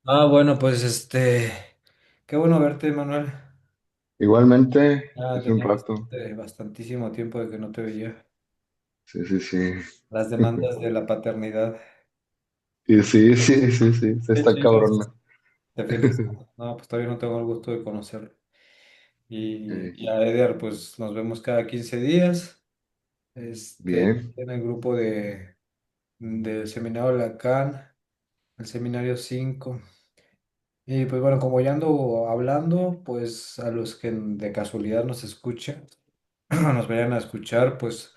Bueno, pues qué bueno verte, Manuel. Igualmente, Ya hace un tenía rato. bastantísimo tiempo de que no te veía. Sí, sí, sí. Las demandas de la paternidad. Y sí, sí, sí, sí, se Qué está chido. cabrón. De fin de semana. No, pues todavía no tengo el gusto de conocerlo. Eh, Y a Eder, pues nos vemos cada 15 días. bien, En el grupo del seminario Lacan, el seminario 5. Y pues bueno, como ya ando hablando, pues a los que de casualidad nos escuchen, nos vayan a escuchar, pues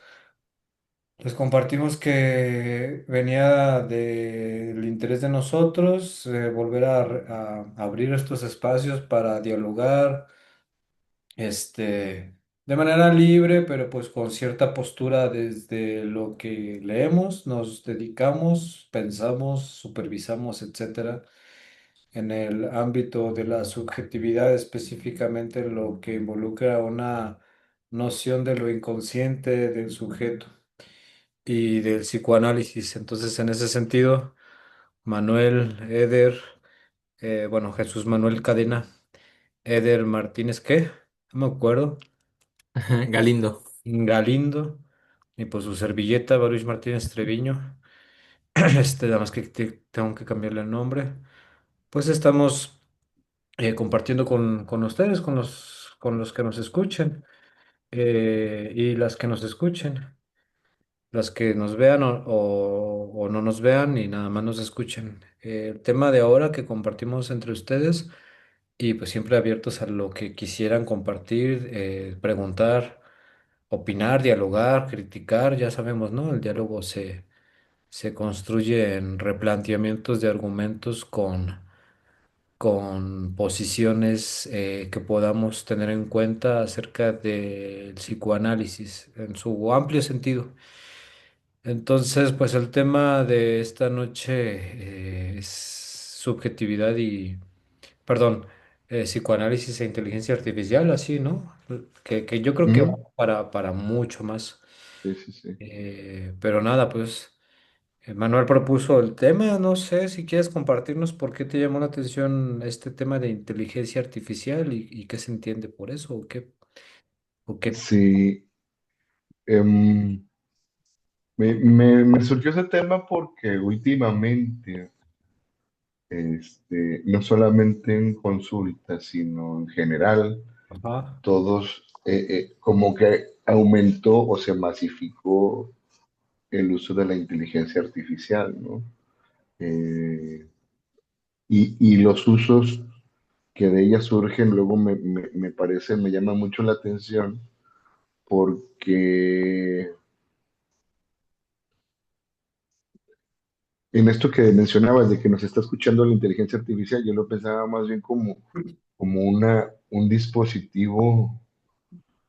les compartimos que venía del interés de nosotros volver a abrir estos espacios para dialogar, de manera libre, pero pues con cierta postura desde lo que leemos, nos dedicamos, pensamos, supervisamos, etcétera, en el ámbito de la subjetividad, específicamente lo que involucra una noción de lo inconsciente del sujeto y del psicoanálisis. Entonces, en ese sentido, Manuel, Eder, bueno, Jesús Manuel Cadena, Eder Martínez, ¿qué? No me acuerdo. Galindo. Galindo, y pues su servilleta, Baruch Martínez Treviño. Nada más que tengo que cambiarle el nombre. Pues estamos compartiendo con ustedes, con los que nos escuchen y las que nos escuchen. Las que nos vean o no nos vean y nada más nos escuchen. El tema de ahora que compartimos entre ustedes y pues siempre abiertos a lo que quisieran compartir, preguntar, opinar, dialogar, criticar, ya sabemos, ¿no? El diálogo se construye en replanteamientos de argumentos con posiciones que podamos tener en cuenta acerca del psicoanálisis en su amplio sentido. Entonces, pues el tema de esta noche es subjetividad perdón, psicoanálisis e inteligencia artificial, así, ¿no? Que yo creo que va ujú, para mucho más. sí, sí, sí. Pero nada, pues Manuel propuso el tema, no sé si quieres compartirnos por qué te llamó la atención este tema de inteligencia artificial y qué se entiende por eso o qué. Sí, em, me surgió ese tema porque últimamente, no solamente en consulta, sino en general, Ajá, todos como que aumentó o se masificó el uso de la inteligencia artificial, ¿no? Eh, y los usos que de ella surgen luego me parece, me llama mucho la atención porque en esto que mencionabas de que nos está escuchando la inteligencia artificial, yo lo pensaba más bien como un dispositivo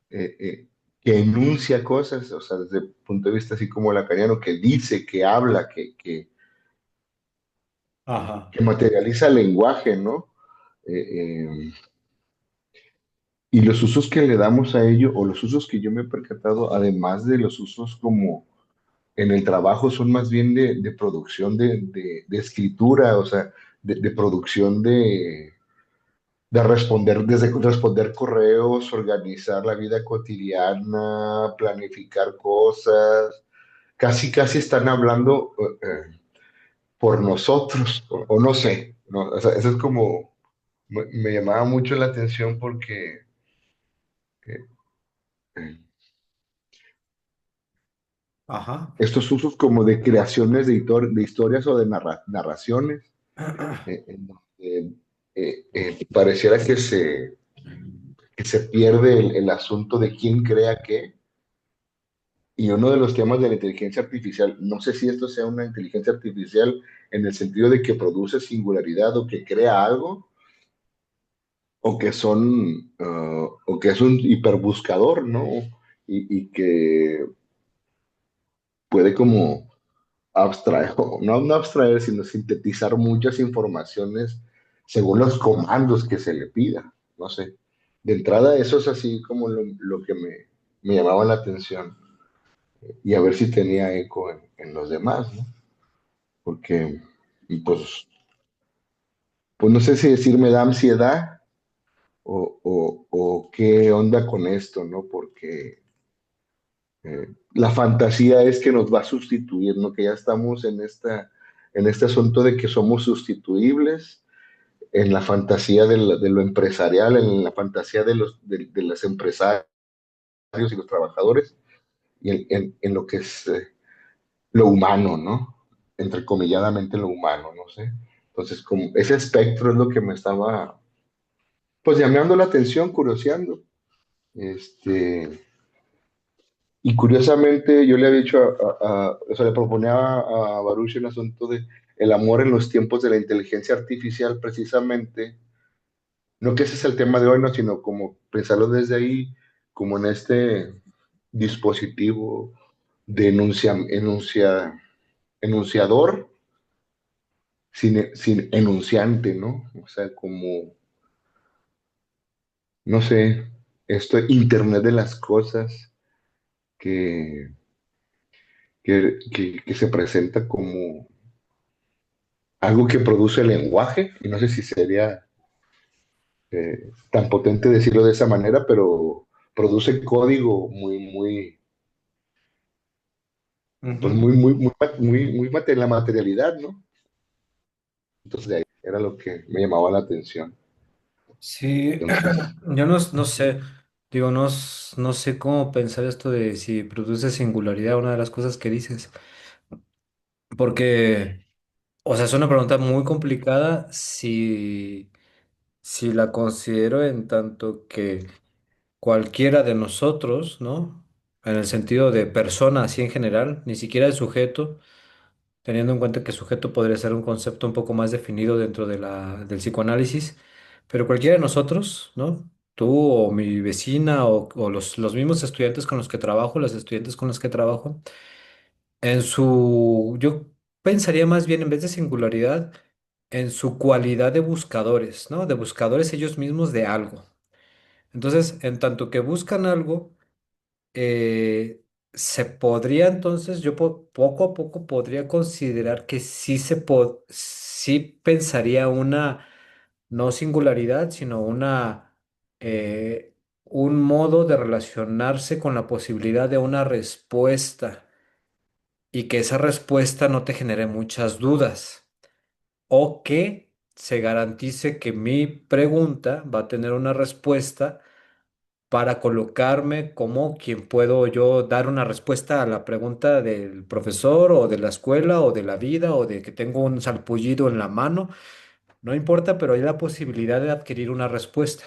eh, eh, que enuncia cosas, o sea, desde el punto de vista así como lacaniano, que dice, que habla, ajá, que materializa el lenguaje, ¿no? Eh, eh, y los usos que le damos a ello, o los usos que yo me he percatado, además de los usos como en el trabajo, son más bien de producción de escritura, o sea, de producción de responder, desde responder correos, organizar la vida cotidiana, planificar cosas, casi, casi están hablando por nosotros, o no sé, ¿no? O sea, eso es como, me llamaba mucho la atención porque eh, eh, ajá. estos usos como de creaciones de historias o de narraciones, en donde pareciera que se pierde el asunto de quién crea qué. Y uno de los temas de la inteligencia artificial, no sé si esto sea una inteligencia artificial en el sentido de que produce singularidad o que crea algo, o que es un hiperbuscador, ¿no? Y que puede como abstraer, no abstraer, sino sintetizar muchas informaciones según los comandos que se le pida, no sé. De entrada, eso es así como lo que me llamaba la atención y a ver si tenía eco en los demás, ¿no? Porque, pues, pues no sé si decir me da ansiedad o qué onda con esto, ¿no? Porque la fantasía es que nos va a sustituir, ¿no? Que ya estamos en este asunto de que somos sustituibles, en la fantasía de lo empresarial, en la fantasía de los empresarios y los trabajadores, y en lo que es lo humano, ¿no? Entrecomilladamente lo humano, no sé. Entonces, como ese espectro es lo que me estaba, pues, llamando la atención, curioseando. Este, y curiosamente, yo le había dicho o sea, le proponía a Baruch el asunto de el amor en los tiempos de la inteligencia artificial, precisamente, no que ese es el tema de hoy, no, sino como pensarlo desde ahí, como en este dispositivo de enunciador sin enunciante, ¿no? O sea, como, no sé, esto Internet de las cosas que, que se presenta como algo que produce el lenguaje, y no sé si sería tan potente decirlo de esa manera, pero produce código pues Ujú. la materialidad, ¿no? Entonces, de ahí era lo que me llamaba la atención. Sí, Entonces, yo no sé, digo, no sé cómo pensar esto de si produce singularidad, una de las cosas que dices, porque, o sea, es una pregunta muy complicada si la considero en tanto que cualquiera de nosotros, ¿no? En el sentido de persona, así en general, ni siquiera el sujeto, teniendo en cuenta que sujeto podría ser un concepto un poco más definido dentro de del psicoanálisis, pero cualquiera de nosotros, ¿no? Tú o mi vecina o los mismos estudiantes con los que trabajo, los estudiantes con los que trabajo, yo pensaría más bien en vez de singularidad, en su cualidad de buscadores, ¿no? De buscadores ellos mismos de algo. Entonces, en tanto que buscan algo, eh, se podría entonces, poco a poco podría considerar que sí pensaría una, no singularidad, sino un modo de relacionarse con la posibilidad de una respuesta y que esa respuesta no te genere muchas dudas o que se garantice que mi pregunta va a tener una respuesta para colocarme como quien puedo yo dar una respuesta a la pregunta del profesor o de la escuela o de la vida o de que tengo un salpullido en la mano, no importa, pero hay la posibilidad de adquirir una respuesta.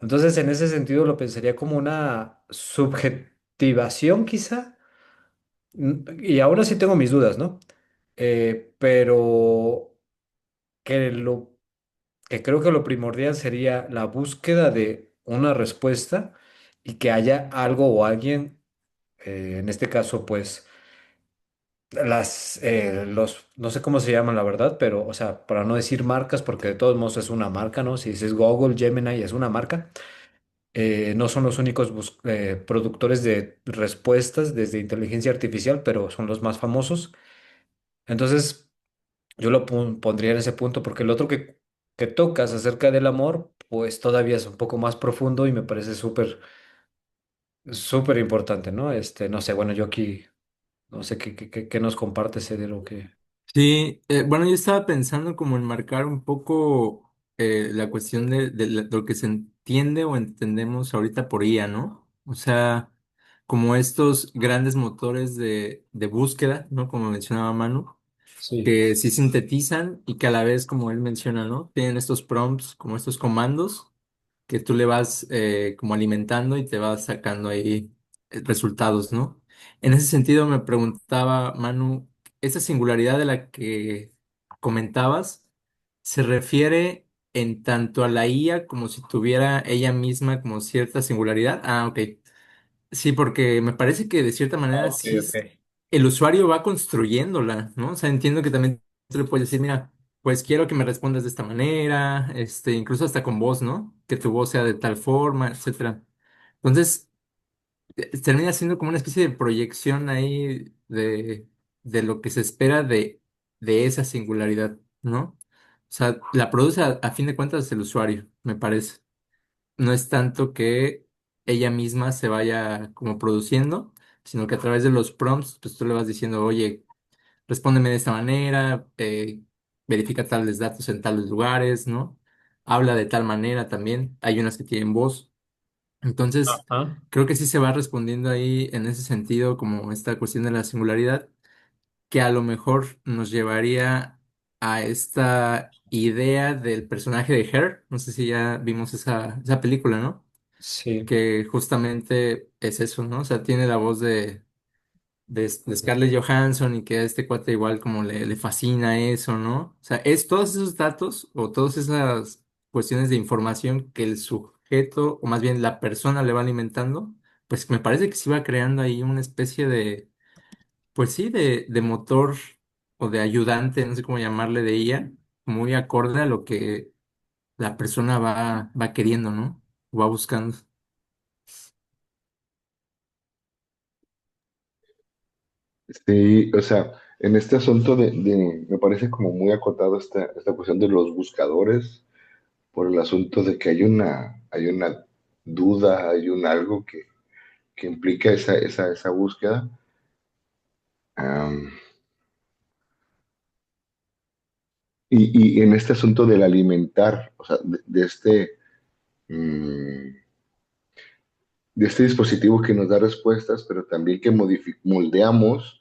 Entonces, en ese sentido lo pensaría como una subjetivación quizá, y ahora sí tengo mis dudas, ¿no? Pero que que creo que lo primordial sería la búsqueda de una respuesta y que haya algo o alguien, en este caso, pues, no sé cómo se llaman la verdad, pero, o sea, para no decir marcas, porque de todos modos es una marca, ¿no? Si dices Google, Gemini es una marca, no son los únicos productores de respuestas desde inteligencia artificial, pero son los más famosos. Entonces, yo lo pondría en ese punto porque el otro que tocas acerca del amor, pues todavía es un poco más profundo y me parece súper importante, ¿no? No sé, bueno, yo aquí no sé qué nos comparte ese de lo que... Sí, bueno, yo estaba pensando como enmarcar un poco la cuestión de lo que se entiende o entendemos ahorita por IA, ¿no? O sea, como estos grandes motores de búsqueda, ¿no? Como mencionaba Manu, Sí. que sí sintetizan y que a la vez, como él menciona, ¿no? Tienen estos prompts, como estos comandos que tú le vas como alimentando y te vas sacando ahí resultados, ¿no? En ese sentido me preguntaba, Manu, esa singularidad de la que comentabas, ¿se refiere en tanto a la IA como si tuviera ella misma como cierta singularidad? Ah, ok. Sí, porque me parece que de cierta Ah, manera ok, sí ok. el usuario va construyéndola, ¿no? O sea, entiendo que también tú le puedes decir, mira, pues quiero que me respondas de esta manera, incluso hasta con voz, ¿no? Que tu voz sea de tal forma, etcétera. Entonces, termina siendo como una especie de proyección ahí de lo que se espera de esa singularidad, ¿no? sea, la produce a fin de cuentas el usuario, me parece. No es tanto que ella misma se vaya como produciendo, sino que a través de los prompts, pues tú le vas diciendo, oye, respóndeme de esta manera, verifica tales datos en tales lugares, ¿no? Habla de tal manera también. Hay unas que tienen voz. Entonces, Ajá. creo que sí se va respondiendo ahí en ese sentido, como esta cuestión de la singularidad, que a lo mejor nos llevaría a esta idea del personaje de Her. No sé si ya vimos esa película, ¿no? Sí. Que justamente es eso, ¿no? O sea, tiene la voz de Scarlett Johansson y que a este cuate igual como le fascina eso, ¿no? O sea, es todos esos datos o todas esas cuestiones de información que el sujeto, o más bien la persona le va alimentando, pues me parece que se va creando ahí una especie de, pues sí, de motor o de ayudante, no sé cómo llamarle, de IA, muy acorde a lo que la persona va queriendo, ¿no? O va buscando. Sí, o sea, en este asunto me parece como muy acotado esta cuestión de los buscadores, por el asunto de que hay una duda, hay un algo que implica esa búsqueda. Am, y en este asunto del alimentar, o sea, mm, de este dispositivo que nos da respuestas, pero también que moldeamos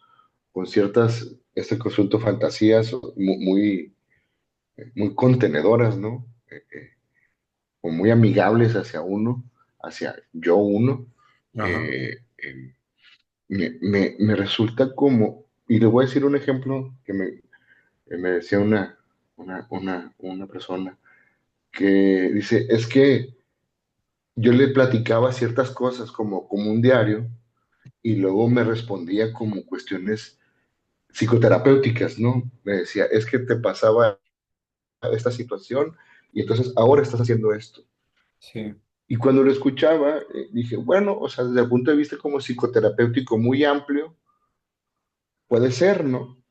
con ciertas, este conjunto fantasías muy, muy contenedoras, ¿no? O muy amigables hacia uno, hacia yo uno. Ajá. Me resulta como, y le voy a decir un ejemplo que me decía una persona, que dice, es que yo le platicaba ciertas cosas como un diario y luego me respondía como cuestiones psicoterapéuticas, ¿no? Me decía, es que te pasaba esta situación y entonces ahora estás haciendo esto. Sí. Y cuando lo escuchaba, dije, bueno, o sea, desde el punto de vista como psicoterapéutico muy amplio, puede ser, ¿no?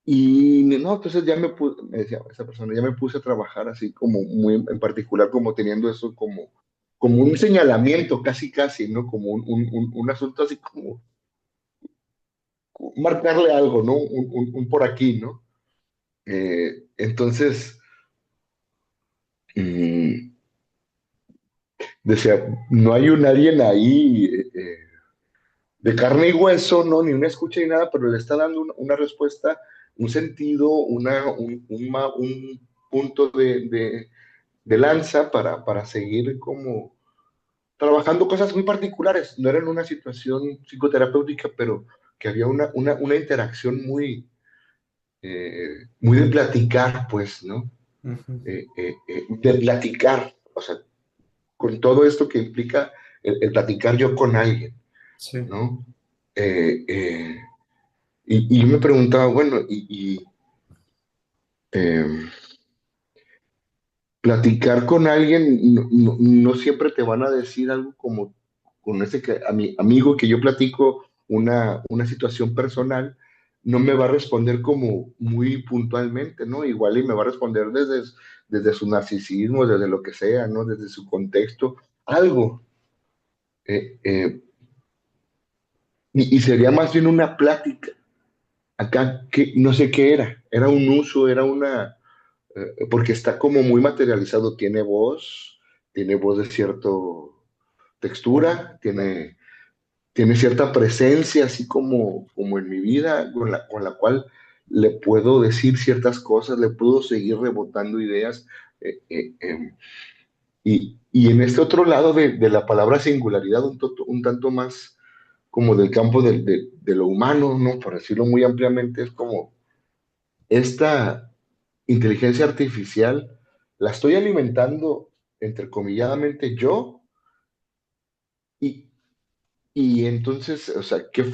Y no, entonces ya me decía esa persona, ya me puse a trabajar así como muy en particular, como teniendo eso como un señalamiento, casi, casi, ¿no? Como un asunto así como marcarle algo, ¿no? Un por aquí, ¿no? Entonces, mm, decía, no hay un alguien ahí de carne y hueso, ¿no? Ni una escucha ni nada, pero le está dando una respuesta, un sentido, un punto de lanza para seguir como trabajando cosas muy particulares. No era en una situación psicoterapéutica, pero que había una interacción muy de platicar, pues, ¿no? Ujú. De platicar, o sea, con todo esto que implica el platicar yo con alguien, Sí. ¿no? Eh, eh, y yo me preguntaba, bueno, eh, platicar con alguien no siempre te van a decir algo como con ese que, a mi amigo que yo platico una situación personal, no me va a responder como muy puntualmente, ¿no? Igual y me va a responder desde su narcisismo, desde lo que sea, ¿no? Desde su contexto, algo. Eh, eh, y sería más bien una plática. Acá que no sé qué era un uso, era porque está como muy materializado, tiene voz de cierta textura, tiene cierta presencia, así como en mi vida, con la cual le puedo decir ciertas cosas, le puedo seguir rebotando ideas. Y en este otro lado de la palabra singularidad, un tanto más como del campo de lo humano, ¿no? Por decirlo muy ampliamente, es como esta inteligencia artificial la estoy alimentando entrecomilladamente yo y, y entonces, o sea, ¿qué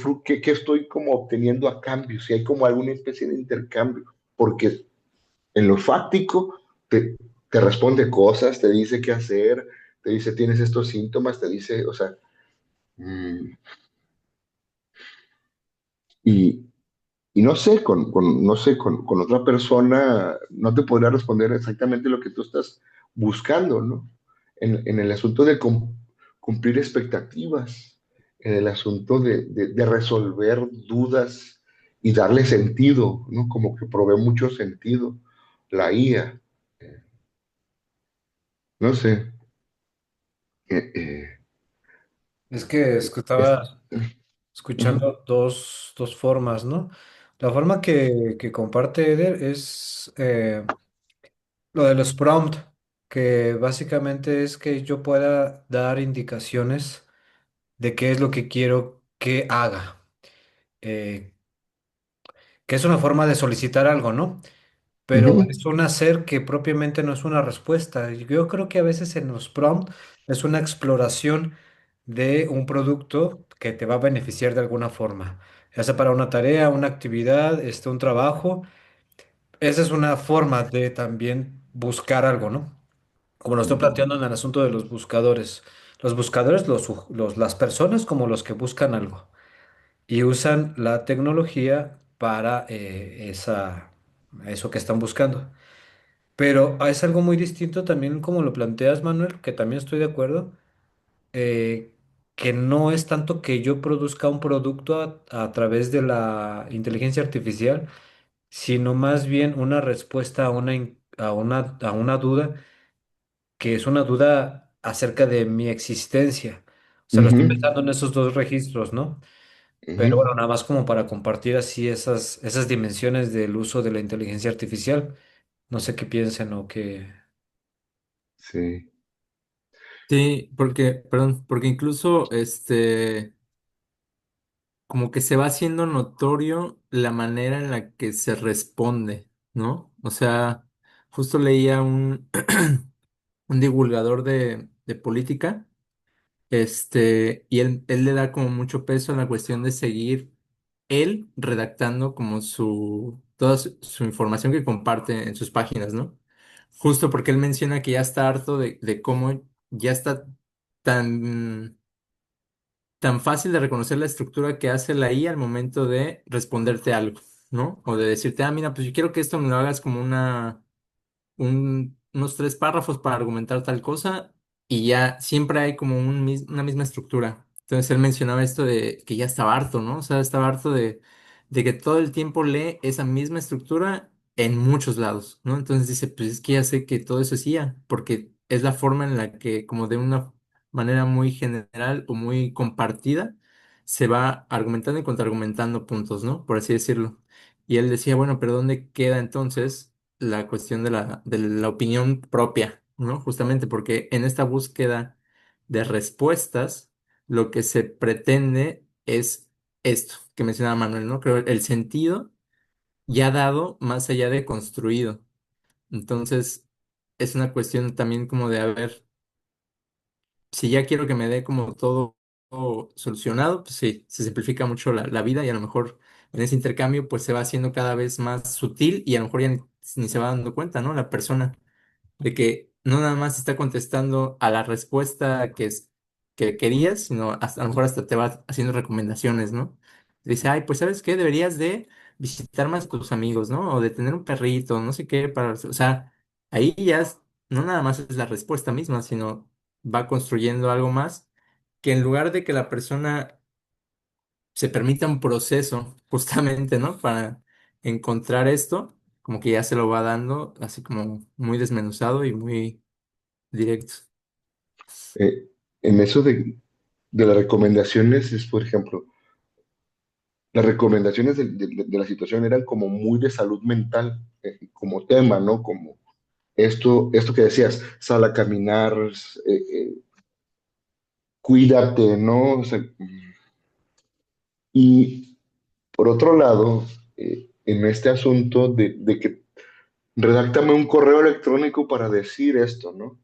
estoy como obteniendo a cambio? Si hay como alguna especie de intercambio, porque en lo fáctico te responde cosas, te dice qué hacer, te dice tienes estos síntomas, te dice, o sea, mm, y, y no sé, no sé, con otra persona no te podrá responder exactamente lo que tú estás buscando, ¿no? En el asunto de cumplir expectativas, en el asunto de resolver dudas y darle sentido, ¿no? Como que provee mucho sentido la IA. No sé. eh, eh, Es que es- estaba Ujú, escuchando dos formas, ¿no? La forma que comparte Eder es lo de los prompt, que básicamente es que yo pueda dar indicaciones de qué es lo que quiero que haga, eh, que es una forma de solicitar algo, ¿no? Pero ujú, es un hacer que propiamente no es una respuesta. Yo creo que a veces en los prompt es una exploración de un producto que te va a beneficiar de alguna forma, ya sea para una tarea, una actividad, un trabajo. Esa es una forma de también buscar algo, ¿no? Como lo estoy ujú, planteando en el asunto de los buscadores. Los buscadores, las personas como los que buscan algo y usan la tecnología para eso que están buscando. Pero es algo muy distinto también como lo planteas, Manuel, que también estoy de acuerdo, que no es tanto que yo produzca un producto a través de la inteligencia artificial, sino más bien una respuesta a una duda que es una duda acerca de mi existencia. O sea, lo estoy ujú, pensando en esos dos registros, ¿no? Pero ujú. bueno, nada más como para compartir así esas dimensiones del uso de la inteligencia artificial. No sé qué piensen o qué. Sí. Sí, porque, perdón, porque incluso como que se va haciendo notorio la manera en la que se responde, ¿no? O sea, justo leía un divulgador de política, y él le da como mucho peso a la cuestión de seguir él redactando como toda su información que comparte en sus páginas, ¿no? Justo porque él menciona que ya está harto de cómo ya está tan tan fácil de reconocer la estructura que hace la IA al momento de responderte algo, ¿no? O de decirte, ah, mira, pues yo quiero que esto me lo hagas como unos 3 párrafos para argumentar tal cosa y ya siempre hay como una misma estructura. Entonces él mencionaba esto de que ya estaba harto, ¿no? O sea, estaba harto de que todo el tiempo lee esa misma estructura en muchos lados, ¿no? Entonces dice, pues es que ya sé que todo eso es IA, porque es la forma en la que, como de una manera muy general o muy compartida, se va argumentando y contraargumentando puntos, ¿no? Por así decirlo. Y él decía, bueno, pero ¿dónde queda entonces la cuestión de la opinión propia, ¿no? Justamente porque en esta búsqueda de respuestas, lo que se pretende es esto que mencionaba Manuel, ¿no? Creo el sentido ya dado más allá de construido. Entonces, es una cuestión también como de, a ver, si ya quiero que me dé como todo solucionado, pues sí, se simplifica mucho la vida y a lo mejor en ese intercambio pues se va haciendo cada vez más sutil y a lo mejor ya ni se va dando cuenta, ¿no? La persona de que no nada más está contestando a la respuesta que querías, sino hasta, a lo mejor hasta te va haciendo recomendaciones, ¿no? Te dice, ay, pues ¿sabes qué? Deberías de visitar más a tus amigos, ¿no? O de tener un perrito, no sé qué, o sea, ahí ya no nada más es la respuesta misma, sino va construyendo algo más que en lugar de que la persona se permita un proceso justamente, ¿no? Para encontrar esto, como que ya se lo va dando así como muy desmenuzado y muy directo. Eh, en eso de las recomendaciones es, por ejemplo, las recomendaciones de la situación eran como muy de salud mental, como tema, ¿no? Como esto que decías, sal a caminar, cuídate, ¿no? O sea, y por otro lado, en este asunto de que redáctame un correo electrónico para decir esto, ¿no?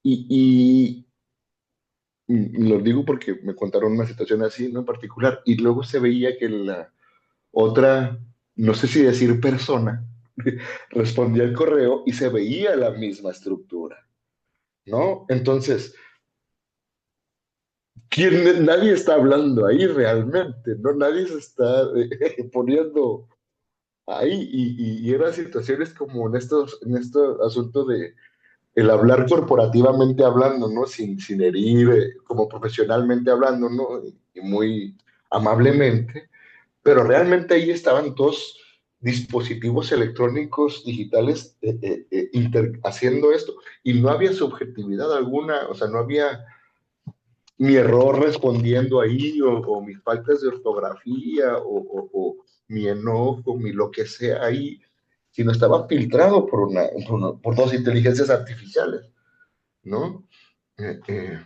Y, y lo digo porque me contaron una situación así, ¿no? En particular, y luego se veía que la otra, no sé si decir persona, respondía al correo y se veía la misma estructura, ¿no? Entonces, nadie está hablando ahí realmente, ¿no? Nadie se está poniendo ahí y eran situaciones como en estos asuntos de el hablar corporativamente hablando, ¿no? Sin herir, como profesionalmente hablando, ¿no? Y muy amablemente, pero realmente ahí estaban dos dispositivos electrónicos digitales haciendo esto y no había subjetividad alguna, o sea, no había mi error respondiendo ahí o mis faltas de ortografía o mi enojo, mi lo que sea ahí, sino estaba filtrado por dos inteligencias artificiales, ¿no? Eh, eh,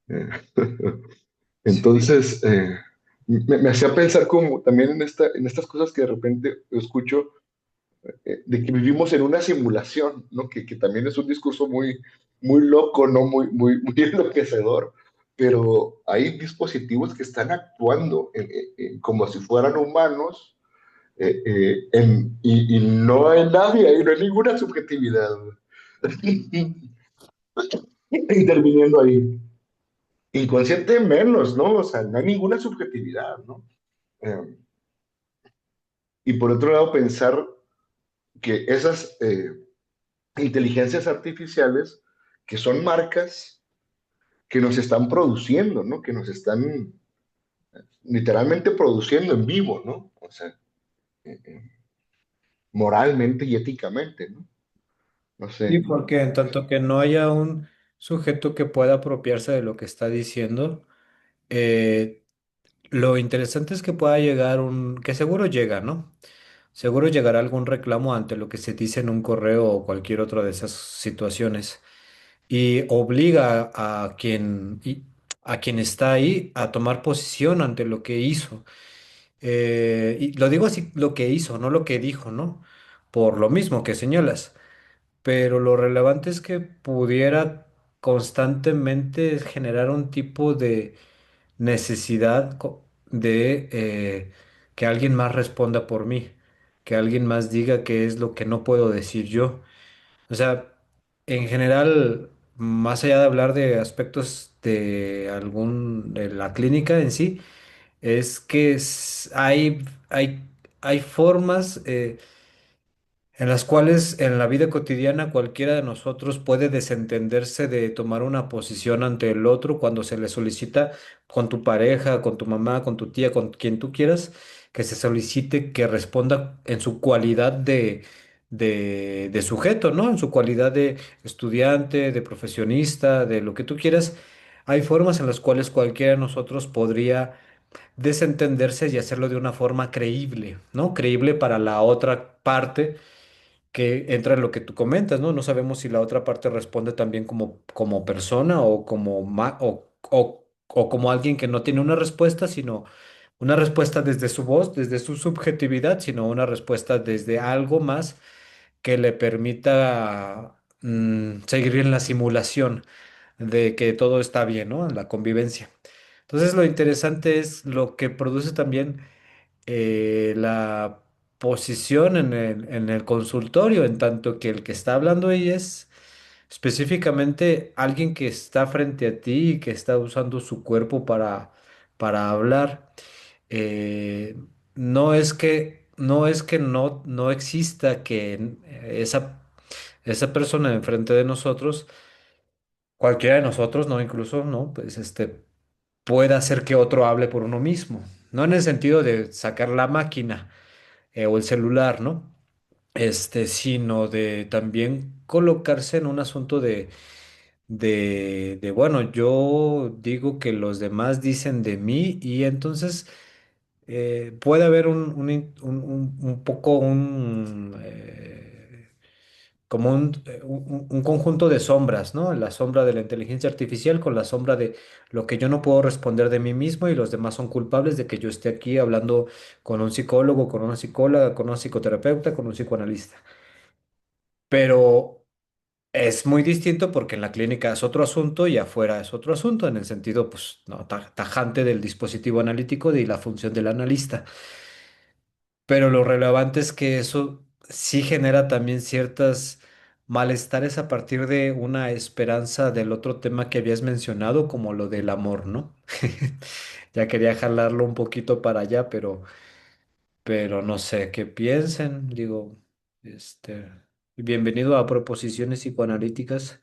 eh. Sí. Entonces, me hacía pensar como también en estas cosas que de repente escucho, de que vivimos en una simulación, ¿no? Que también es un discurso muy loco, ¿no? Muy enloquecedor, pero hay dispositivos que están actuando como si fueran humanos y no hay nadie ahí, no hay ninguna subjetividad interviniendo ahí. Inconsciente menos, ¿no? O sea, no hay ninguna subjetividad, ¿no? Eh, y por otro lado, pensar que esas inteligencias artificiales, que son marcas que nos están produciendo, ¿no? Que nos están literalmente produciendo en vivo, ¿no? O sea, moralmente y éticamente, ¿no? No Sí, sé. porque en tanto que no haya un sujeto que pueda apropiarse de lo que está diciendo, eh, lo interesante es que pueda llegar que seguro llega, ¿no? Seguro llegará algún reclamo ante lo que se dice en un correo o cualquier otra de esas situaciones y obliga a quien está ahí a tomar posición ante lo que hizo. Y lo digo así, lo que hizo, no lo que dijo, ¿no? Por lo mismo que señalas. Pero lo relevante es que pudiera constantemente generar un tipo de necesidad de que alguien más responda por mí, que alguien más diga qué es lo que no puedo decir yo. O sea, en general, más allá de hablar de aspectos de la clínica en sí, es que hay formas en las cuales en la vida cotidiana cualquiera de nosotros puede desentenderse de tomar una posición ante el otro cuando se le solicita con tu pareja, con tu mamá, con tu tía, con quien tú quieras, que se solicite que responda en su cualidad de sujeto, ¿no? En su cualidad de estudiante, de profesionista, de lo que tú quieras. Hay formas en las cuales cualquiera de nosotros podría desentenderse y hacerlo de una forma creíble, ¿no? Creíble para la otra parte que entra en lo que tú comentas, ¿no? No sabemos si la otra parte responde también como persona o o como alguien que no tiene una respuesta, sino una respuesta desde su voz, desde su subjetividad, sino una respuesta desde algo más que le permita seguir en la simulación de que todo está bien, ¿no? En la convivencia. Entonces, lo interesante es lo que produce también la posición en el consultorio, en tanto que el que está hablando ahí es específicamente alguien que está frente a ti y que está usando su cuerpo para hablar. Eh, no es que no exista que esa persona enfrente de nosotros, cualquiera de nosotros, no incluso, ¿no? Pues pueda hacer que otro hable por uno mismo. No en el sentido de sacar la máquina o el celular, ¿no? Sino de también colocarse en un asunto bueno, yo digo que los demás dicen de mí y entonces puede haber un poco como un conjunto de sombras, ¿no? La sombra de la inteligencia artificial con la sombra de lo que yo no puedo responder de mí mismo y los demás son culpables de que yo esté aquí hablando con un psicólogo, con una psicóloga, con un psicoterapeuta, con un psicoanalista. Pero es muy distinto porque en la clínica es otro asunto y afuera es otro asunto, en el sentido, pues, no, tajante del dispositivo analítico y la función del analista. Pero lo relevante es que eso sí genera también ciertas malestares a partir de una esperanza del otro tema que habías mencionado, como lo del amor, ¿no? Ya quería jalarlo un poquito para allá, pero no sé qué piensen. Digo, este, bienvenido a Proposiciones Psicoanalíticas.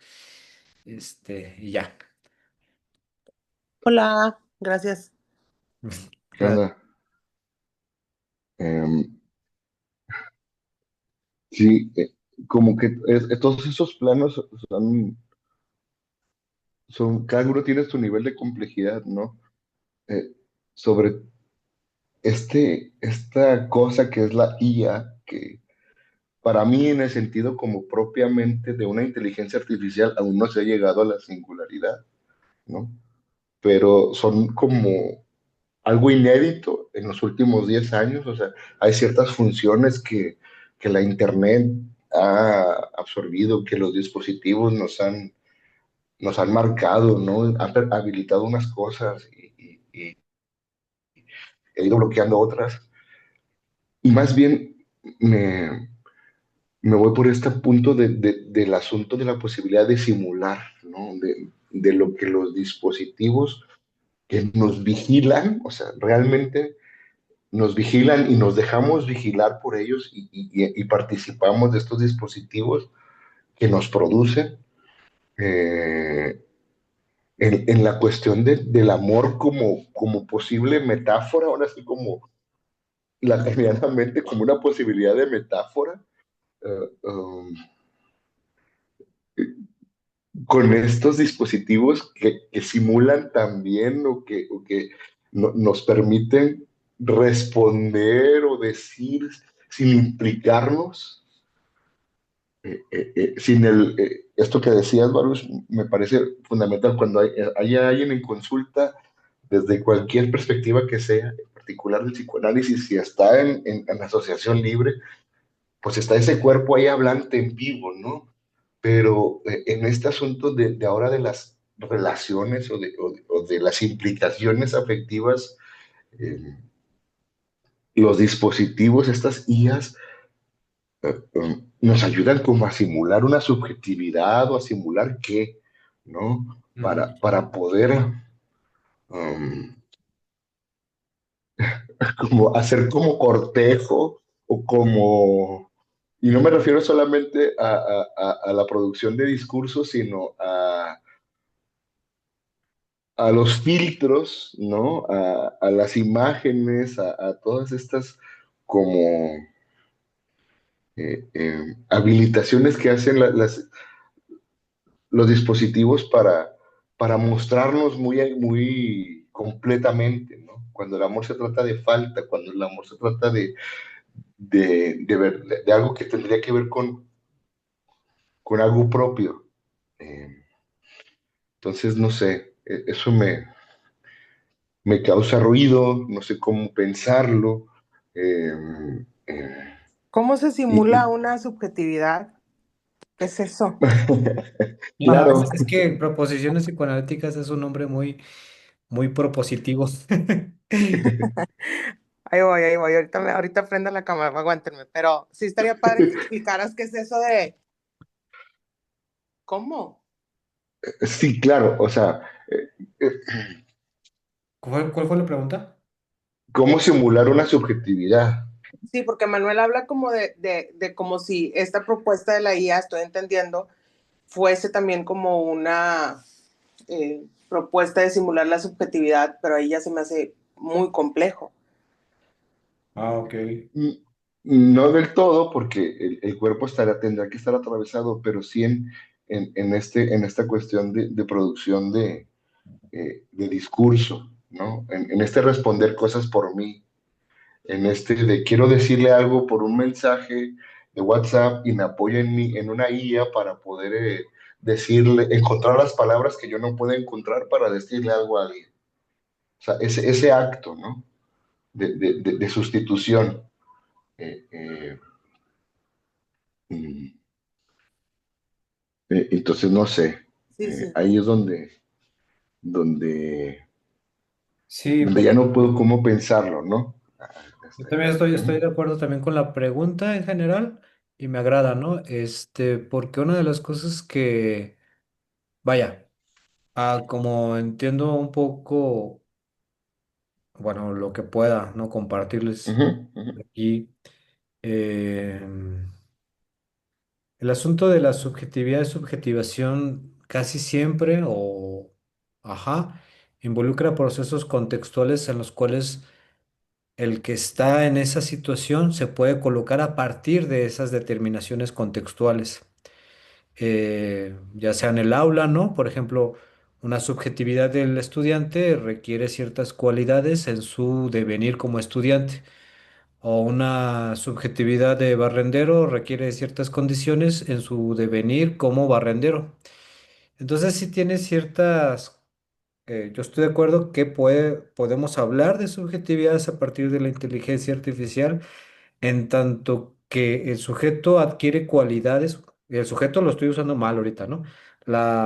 Y ya. Hola, gracias. ¿Qué onda? Em, sí, como que todos esos planos cada uno tiene su nivel de complejidad, ¿no? Eh, sobre esta cosa que es la IA, que para mí en el sentido como propiamente de una inteligencia artificial aún no se ha llegado a la singularidad, ¿no? Pero son como algo inédito en los últimos 10 años, o sea, hay ciertas funciones que la Internet ha absorbido, que los dispositivos nos han marcado, ¿no? Han habilitado unas cosas y he ido bloqueando otras. Y más bien me, me voy por este punto del asunto de la posibilidad de simular, ¿no? De lo que los dispositivos que nos vigilan, o sea, realmente nos vigilan y nos dejamos vigilar por ellos y participamos de estos dispositivos que nos producen en la cuestión del amor como posible metáfora, ahora sí como lacanianamente como una posibilidad de metáfora, eh, um, con estos dispositivos que simulan también o que nos permiten responder o decir sin implicarnos, esto que decías, Baruch, me parece fundamental cuando hay alguien en consulta, desde cualquier perspectiva que sea, en particular del psicoanálisis, si está en asociación libre, pues está ese cuerpo ahí hablante en vivo, ¿no? Pero en este asunto de ahora de las relaciones o de las implicaciones afectivas, eh, los dispositivos, estas IAs, nos ayudan como a simular una subjetividad o a simular qué, ¿no? Ujú. Para poder um, como hacer como cortejo o como, y no me refiero solamente a la producción de discursos, sino a los filtros, ¿no? A las imágenes, a todas estas como habilitaciones que hacen los dispositivos para mostrarnos muy completamente, ¿no? Cuando el amor se trata de falta, cuando el amor se trata de algo que tendría que ver con algo propio. Eh, entonces, no sé, eso me causa ruido, no sé cómo pensarlo. eh, eh, ¿Cómo se y, simula una subjetividad? ¿Qué es eso? Ajá, es, claro, es que Proposiciones Psicoanalíticas es un nombre muy, muy propositivo. Ahí voy, ahorita prendo la cámara, aguántenme, pero sí estaría padre que explicaras qué es eso de cómo. sí, claro, o sea, eh, ¿Cuál fue la pregunta? ¿cómo simular una subjetividad? Sí, porque Manuel habla como de como si esta propuesta de la IA, estoy entendiendo, fuese también como una propuesta de simular la subjetividad, pero ahí ya se me hace muy complejo. Ah, ok. Mm, No del todo, porque el cuerpo tendrá que estar atravesado, pero sí en esta cuestión de producción de discurso, ¿no? En este responder cosas por mí, en este de quiero decirle algo por un mensaje de WhatsApp y me apoyo en una IA para poder decirle, encontrar las palabras que yo no puedo encontrar para decirle algo a alguien. O sea, ese acto, ¿no? De sustitución. Eh, eh, mm, entonces, no sé, Sí, sí. ahí es donde, Sí, donde pues ya no puedo cómo pensarlo, ¿no? yo también estoy Ujú. de acuerdo también con la pregunta en general. y me agrada, ¿no? Porque una de las cosas que, vaya, como entiendo un poco, bueno, lo que pueda, ¿no? Compartirles Ujú, ujú, aquí, eh, el asunto de la subjetividad y subjetivación casi siempre, ajá, involucra procesos contextuales en los cuales el que está en esa situación se puede colocar a partir de esas determinaciones contextuales, ya sea en el aula, ¿no? Por ejemplo, una subjetividad del estudiante requiere ciertas cualidades en su devenir como estudiante, o una subjetividad de barrendero requiere ciertas condiciones en su devenir como barrendero. Entonces, sí tiene ciertas, yo estoy de acuerdo que podemos hablar de subjetividades a partir de la inteligencia artificial en tanto que el sujeto adquiere cualidades, el sujeto lo estoy usando mal ahorita, ¿no?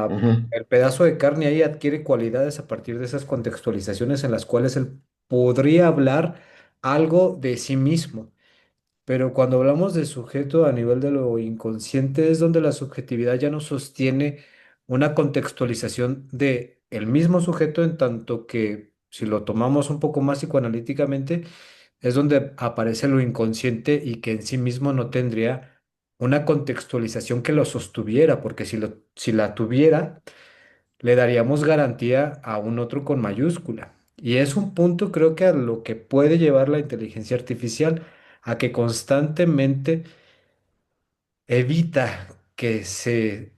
ujú, El pedazo de carne ahí adquiere cualidades a partir de esas contextualizaciones en las cuales él podría hablar algo de sí mismo. Pero cuando hablamos de sujeto a nivel de lo inconsciente es donde la subjetividad ya no sostiene una contextualización de el mismo sujeto en tanto que si lo tomamos un poco más psicoanalíticamente es donde aparece lo inconsciente y que en sí mismo no tendría una contextualización que lo sostuviera, porque si la tuviera, le daríamos garantía a un otro con mayúscula. Y es un punto, creo que a lo que puede llevar la inteligencia artificial, a que constantemente evita que se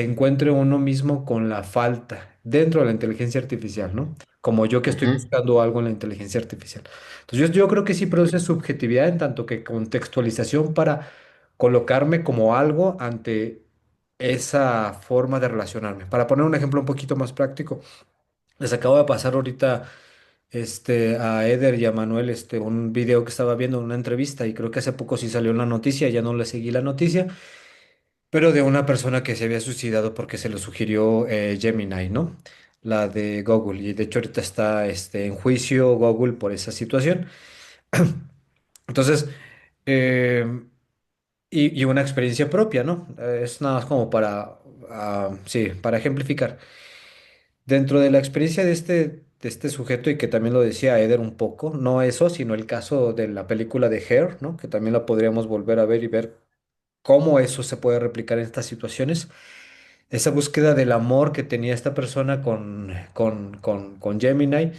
encuentre uno mismo con la falta dentro de la inteligencia artificial, ¿no? Como yo que estoy ujú, buscando algo en la inteligencia artificial. Entonces yo creo que sí produce subjetividad en tanto que contextualización para colocarme como algo ante esa forma de relacionarme. Para poner un ejemplo un poquito más práctico, les acabo de pasar ahorita a Eder y a Manuel un video que estaba viendo, una entrevista, y creo que hace poco sí salió en la noticia, ya no le seguí la noticia, pero de una persona que se había suicidado porque se lo sugirió Gemini, ¿no? La de Google. Y de hecho ahorita está en juicio Google por esa situación. Entonces, eh, y una experiencia propia, ¿no? Es nada más como sí, para ejemplificar. Dentro de la experiencia de este sujeto, y que también lo decía Eder un poco, no eso, sino el caso de la película de Hair, ¿no? Que también la podríamos volver a ver y ver cómo eso se puede replicar en estas situaciones. Esa búsqueda del amor que tenía esta persona con Gemini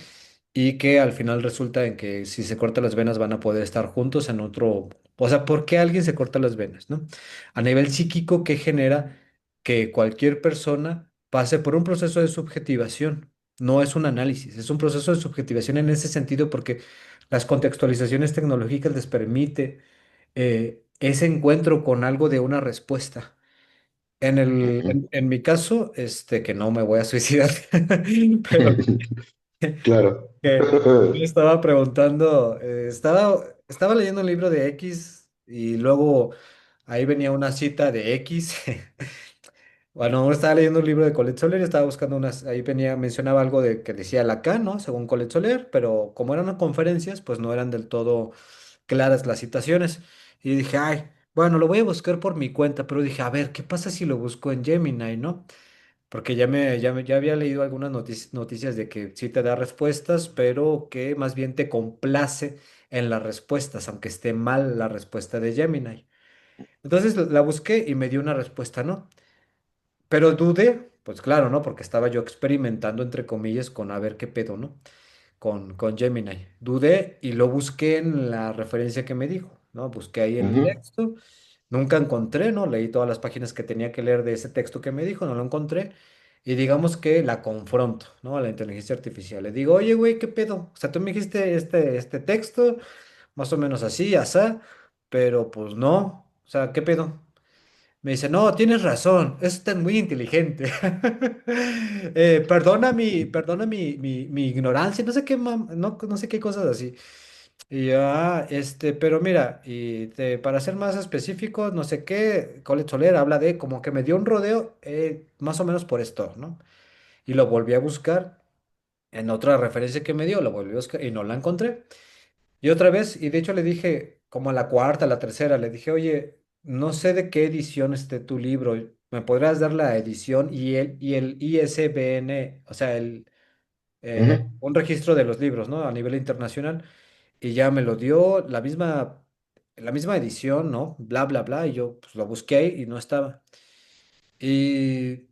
y que al final resulta en que si se corta las venas van a poder estar juntos en otro... O sea, ¿por qué alguien se corta las venas, no? A nivel psíquico, ¿qué genera que cualquier persona pase por un proceso de subjetivación? No es un análisis, es un proceso de subjetivación en ese sentido porque las contextualizaciones tecnológicas les permite ese encuentro con algo de una respuesta. ujú. En mi caso, que no me voy a suicidar, pero Claro. me estaba preguntando, estaba leyendo un libro de X y luego ahí venía una cita de X. Bueno, estaba leyendo un libro de Colette Soler y estaba buscando ahí venía, mencionaba algo de que decía Lacan, ¿no? Según Colette Soler, pero como eran conferencias, pues no eran del todo claras las citaciones. Y dije, ay, bueno, lo voy a buscar por mi cuenta, pero dije, a ver, ¿qué pasa si lo busco en Gemini, ¿no? Porque ya había leído algunas noticias de que sí te da respuestas, pero que más bien te complace en las respuestas, aunque esté mal la respuesta de Gemini. Entonces la busqué y me dio una respuesta, ¿no? Pero dudé, pues claro, ¿no? Porque estaba yo experimentando, entre comillas, con a ver qué pedo, ¿no? Con Gemini. Dudé y lo busqué en la referencia que me dijo, ¿no? Busqué ahí en el Ujú, texto. Nunca encontré, ¿no? Leí todas las páginas que tenía que leer de ese texto que me dijo, no lo encontré. Y digamos que la confronto, ¿no? A la inteligencia artificial. Le digo, oye, güey, ¿qué pedo? O sea, tú me dijiste este texto, más o menos así, asá, pero pues no. O sea, ¿qué pedo? Me dice, no, tienes razón, es muy inteligente. Perdona mi ignorancia, no sé qué, no sé qué cosas así. Y yo, pero mira, para ser más específico, no sé qué, Colette Soler habla de como que me dio un rodeo, más o menos por esto, ¿no? Y lo volví a buscar en otra referencia que me dio, lo volví a buscar y no la encontré. Y otra vez, y de hecho le dije, como a la cuarta, a la tercera, le dije, oye, no sé de qué edición esté tu libro. ¿Me podrás dar la edición y el ISBN, o sea, Ujú, un registro de los libros, ¿no? A nivel internacional. Y ya me lo dio la misma edición, ¿no? Bla, bla, bla. Y yo pues, lo busqué y no estaba. Y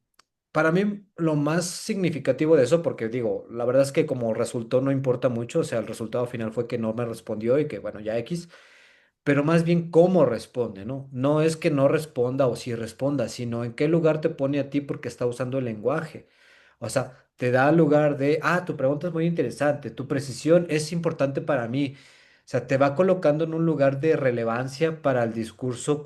para mí lo más significativo de eso, porque digo, la verdad es que como resultó no importa mucho, o sea, el resultado final fue que no me respondió y que bueno, ya X, pero más bien cómo responde, ¿no? No es que no responda o si responda, sino en qué lugar te pone a ti porque está usando el lenguaje. O sea, te da lugar de, tu pregunta es muy interesante, tu precisión es importante para mí. O sea, te va colocando en un lugar de relevancia para el discurso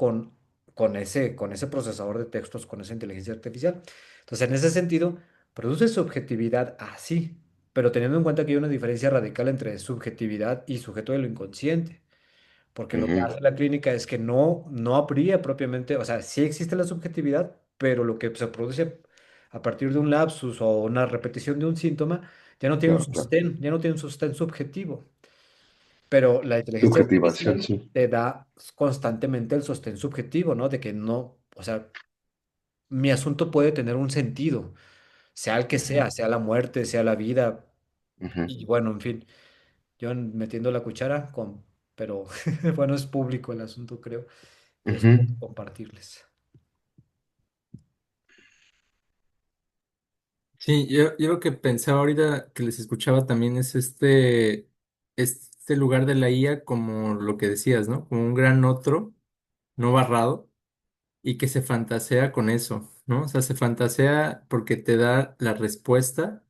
con ese procesador de textos, con esa inteligencia artificial. Entonces, en ese sentido, produce subjetividad así, pero teniendo en cuenta que hay una diferencia radical entre subjetividad y sujeto de lo inconsciente. Porque lo que ujú, hace la clínica es que no habría propiamente, o sea, sí existe la subjetividad, pero lo que se produce a partir de un lapsus o una repetición de un síntoma claro, claro. ya no tiene un sostén subjetivo. Pero la inteligencia Subjetivación, artificial sí. te da constantemente el sostén subjetivo, ¿no? De que no, o sea, mi asunto puede tener un sentido, sea el que Ujú, sea la muerte, sea la vida, ujú, y bueno, en fin. Yo metiendo la cuchara, pero bueno, es público el asunto, creo, y es ujú, por compartirles. Sí, yo lo que pensaba ahorita que les escuchaba también es este lugar de la IA como lo que decías, ¿no? Como un gran otro, no barrado, y que se fantasea con eso, ¿no? O sea, se fantasea porque te da la respuesta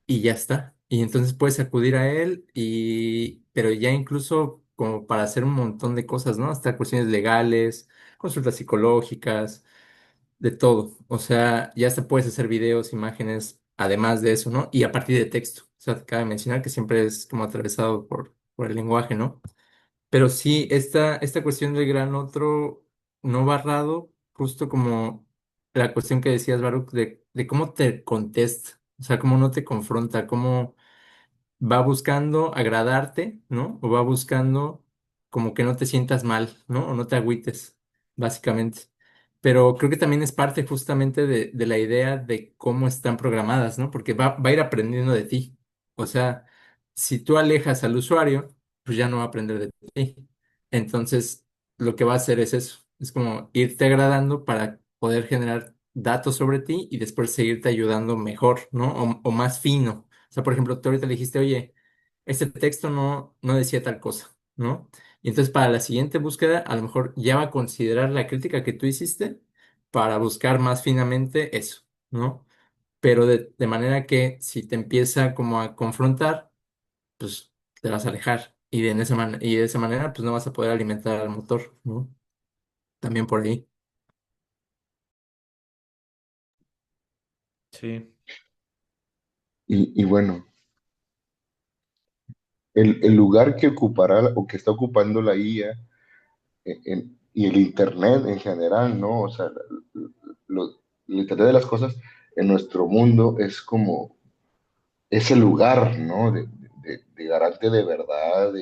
y ya está. Y entonces puedes acudir a él pero ya incluso como para hacer un montón de cosas, ¿no? Hasta cuestiones legales, consultas psicológicas, de todo. O sea, ya hasta puedes hacer videos, imágenes, además de eso, ¿no? Y a partir de texto. O sea, te cabe mencionar que siempre es como atravesado por el lenguaje, ¿no? Pero sí, esta cuestión del gran otro no barrado, justo como la cuestión que decías, Baruch, de cómo te contesta, o sea, cómo no te confronta, cómo va buscando agradarte, ¿no? O va buscando como que no te sientas mal, ¿no? O no te agüites, básicamente. Pero creo que también es parte justamente de la idea de cómo están programadas, ¿no? Porque va a ir aprendiendo de ti. O sea, si tú alejas al usuario, pues ya no va a aprender de ti. Entonces, lo que va a hacer es eso. Es como irte agradando para poder generar datos sobre ti y después seguirte ayudando mejor, ¿no? O más fino. O sea, por ejemplo, tú ahorita le dijiste, oye, este texto no decía tal cosa, ¿no? Y entonces para la siguiente búsqueda, a lo mejor ya va a considerar la crítica que tú hiciste para buscar más finamente eso, ¿no? Pero de manera que si te empieza como a confrontar, pues te vas a alejar. Y de esa manera, pues no vas a poder alimentar al motor, ¿no? También por ahí. Sí. y bueno, el lugar que ocupará o que está ocupando la IA y el Internet en general, ¿no? O sea, lo- el Internet de las cosas en nuestro mundo es como ese lugar, ¿no? De garante de verdad,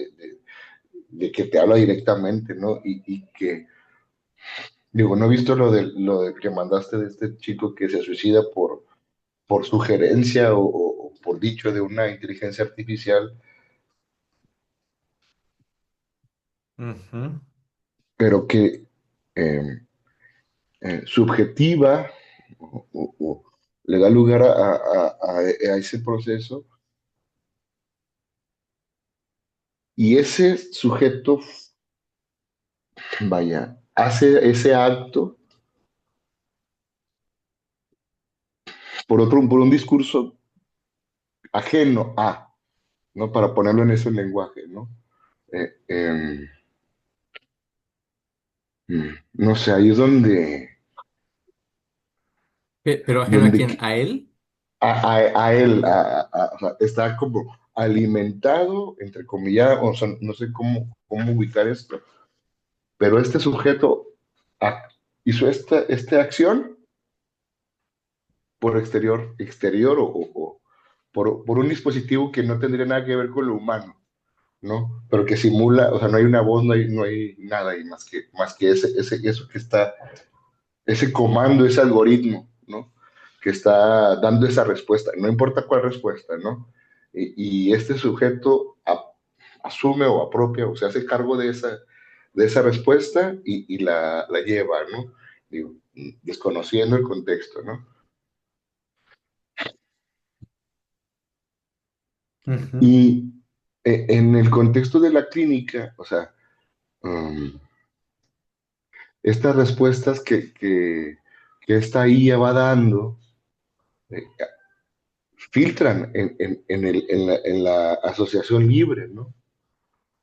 de que te habla directamente, ¿no? Y que, digo, no he visto lo de que mandaste de este chico que se suicida por sugerencia o por dicho de una inteligencia artificial, Ujú. pero que eh, subjetiva o le da lugar a ese proceso y ese sujeto, vaya, hace ese acto por un discurso ajeno a, ¿no? Para ponerlo en ese lenguaje, ¿no? Eh, eh, no sé, ahí es Pero ajeno a donde quién, a él. a él o sea, está como alimentado, entre comillas, o sea, no sé cómo ubicar esto, pero este sujeto ac- hizo esta acción por exterior o por un dispositivo que no tendría nada que ver con lo humano. ¿no? Pero que simula, o sea, no hay una voz, no hay nada ahí más que eso que está, ese comando, ese algoritmo, ¿no? Que está dando esa respuesta, no importa cuál respuesta, ¿no? Y este sujeto asume o apropia o se hace cargo de esa respuesta y la lleva, ¿no? Digo, desconociendo el contexto, ¿no? Ujú. Y en el contexto de la clínica, o sea, um, estas respuestas que esta IA va dando, eh, filtran en la asociación libre, ¿no?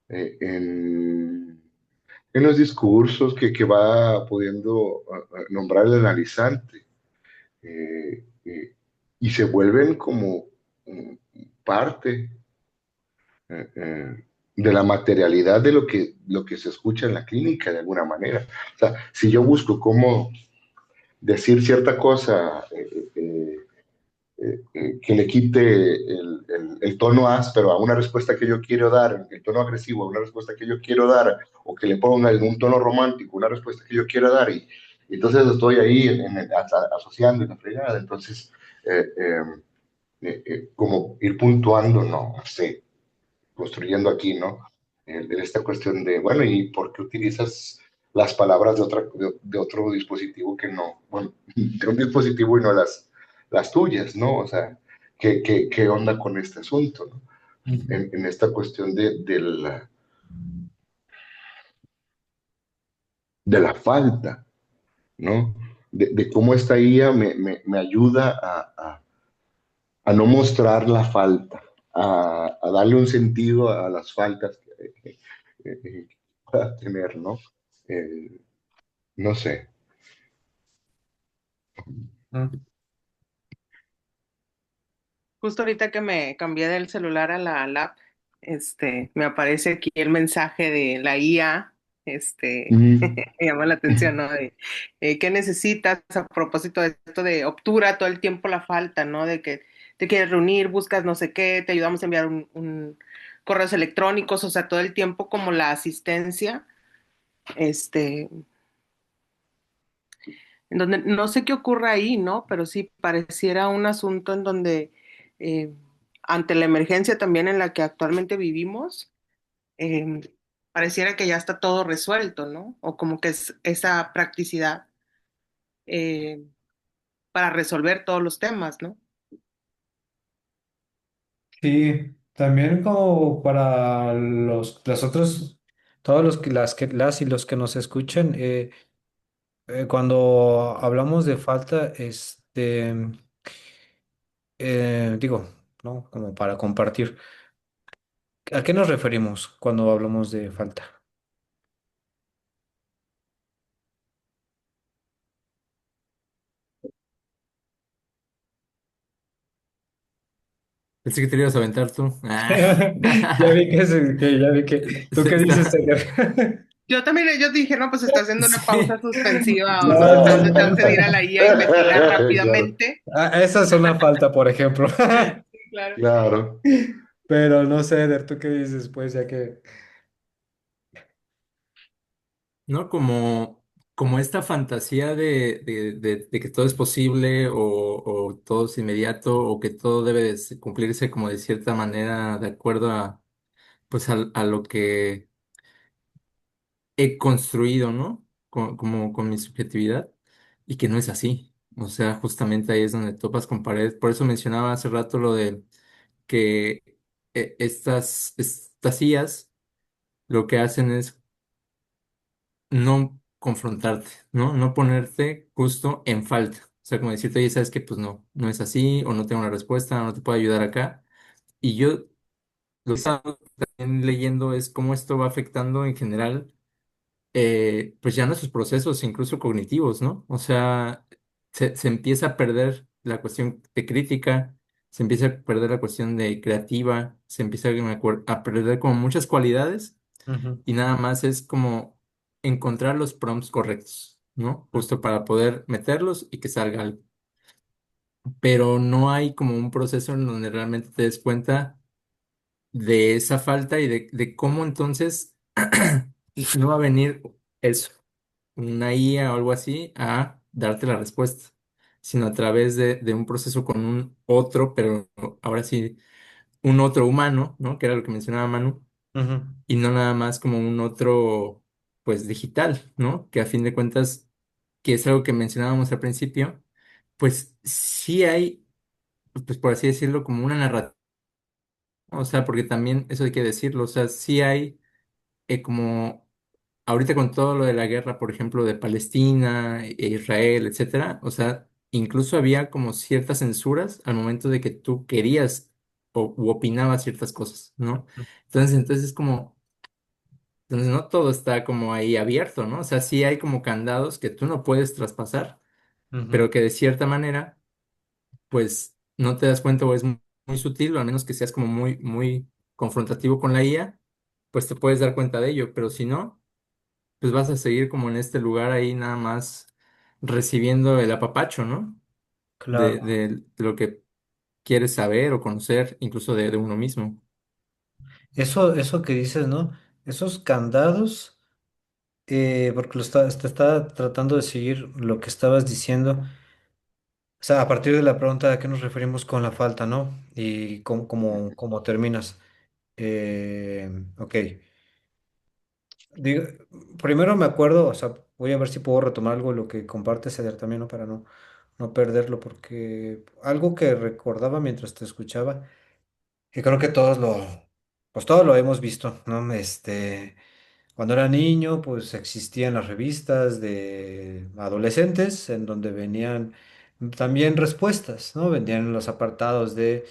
Eh, en, en los discursos que va pudiendo nombrar el analizante, eh, eh, y se vuelven como parte de la materialidad de lo que se escucha en la clínica de alguna manera. O sea, si yo busco cómo decir cierta cosa que le quite el tono áspero a una respuesta que yo quiero dar, el tono agresivo a una respuesta que yo quiero dar, o que le ponga en un tono romántico una respuesta que yo quiero dar, y entonces estoy ahí asociando en la fregada. Entonces, eh, eh, como ir puntuando, no sé, construyendo aquí, ¿no? En esta cuestión de, bueno, ¿y por qué utilizas las palabras de otro dispositivo que no, bueno, de un dispositivo y no las tuyas, ¿no? O sea, qué onda con este asunto, ¿no? Ujú. En esta cuestión de la falta, ¿no? De cómo esta IA me ayuda a no mostrar la falta, a darle un sentido a las faltas que pueda tener, ¿no? Eh, no sé. Ujú. Justo ahorita que me cambié del celular a la lap, me aparece aquí el mensaje de la IA, Mm, me llama la atención, ¿no? De, ¿qué necesitas a propósito de esto de obtura todo el tiempo la falta, ¿no? De que te quieres reunir, buscas no sé qué, te ayudamos a enviar correos electrónicos, o sea, todo el tiempo como la asistencia, este, en donde no sé qué ocurre ahí, ¿no? Pero sí pareciera un asunto en donde, eh, ante la emergencia también en la que actualmente vivimos, eh, pareciera que ya está todo resuelto, ¿no? O como que es esa practicidad eh, para resolver todos los temas, ¿no? Sí, también como para las otros, todos los que las y los que nos escuchan, cuando hablamos de falta, digo, ¿no? Como para compartir, ¿a qué nos referimos cuando hablamos de falta? Pensé que te ibas a aventar tú. Ah. Ya vi que, ¿tú qué dices, Está- Eder? Yo también, yo dije, no, pues está haciendo una pausa Sí. suspensiva, o No, nos está no, dando chance de ir a no. la IA a investigar claro, rápidamente. Esa es una falta, por ejemplo. Sí, claro. claro. Pero no sé, Eder, ¿tú qué dices? Pues ya que... ¿No? Como esta fantasía de que todo es posible o todo es inmediato o que todo debe cumplirse como de cierta manera de acuerdo a, pues a lo que he construido, ¿no? Como con mi subjetividad y que no es así. O sea, justamente ahí es donde topas con pared. Por eso mencionaba hace rato lo de que estas IAs lo que hacen es no confrontarte, ¿no? No ponerte justo en falta. O sea, como decirte, oye, sabes que pues no es así, o no tengo la respuesta, o no te puedo ayudar acá. Y yo lo que estaba también leyendo es cómo esto va afectando en general, pues ya nuestros procesos, incluso cognitivos, ¿no? O sea, se empieza a perder la cuestión de crítica, se empieza a perder la cuestión de creativa, se empieza a perder como muchas cualidades Ujú, y nada más es como encontrar los prompts correctos, ¿no? Justo para poder meterlos y que salga algo. Pero no hay como un proceso en donde realmente te des cuenta de esa falta y de cómo entonces no va a venir eso, una IA o algo así, a darte la respuesta, sino a través de un proceso con un otro, pero ahora sí, un otro humano, ¿no? Que era lo que mencionaba Manu, Ujú. y no nada más como un otro, pues digital, ¿no? Que a fin de cuentas, que es algo que mencionábamos al principio, pues sí hay, pues por así decirlo, como una narrativa, o sea, porque también eso hay que decirlo, o sea, sí hay como ahorita con todo lo de la guerra, por ejemplo, de Palestina e Israel, etcétera, o sea, incluso había como ciertas censuras al momento de que tú querías u opinabas ciertas cosas, ¿no? Entonces es como, entonces no todo está como ahí abierto, ¿no? O sea, sí hay como candados que tú no puedes traspasar, Ujú. pero que de cierta manera, pues no te das cuenta o es muy sutil, o al menos que seas como muy confrontativo con la IA, pues te puedes dar cuenta de ello, pero si no pues vas a seguir como en este lugar ahí nada más recibiendo el apapacho, ¿no? Claro. De lo que quieres saber o conocer, incluso de uno mismo. Eso que dices, ¿no? Esos candados, porque te está tratando de seguir lo que estabas diciendo. O sea, a partir de la pregunta a qué nos referimos con la falta, ¿no? Y cómo terminas. Ok. Digo, primero me acuerdo, o sea, voy a ver si puedo retomar algo de lo que compartes ayer también, ¿no? Para no perderlo, porque algo que recordaba mientras te escuchaba, y creo que pues todos lo hemos visto, ¿no? Cuando era niño, pues existían las revistas de adolescentes en donde venían también respuestas, ¿no? Vendían los apartados de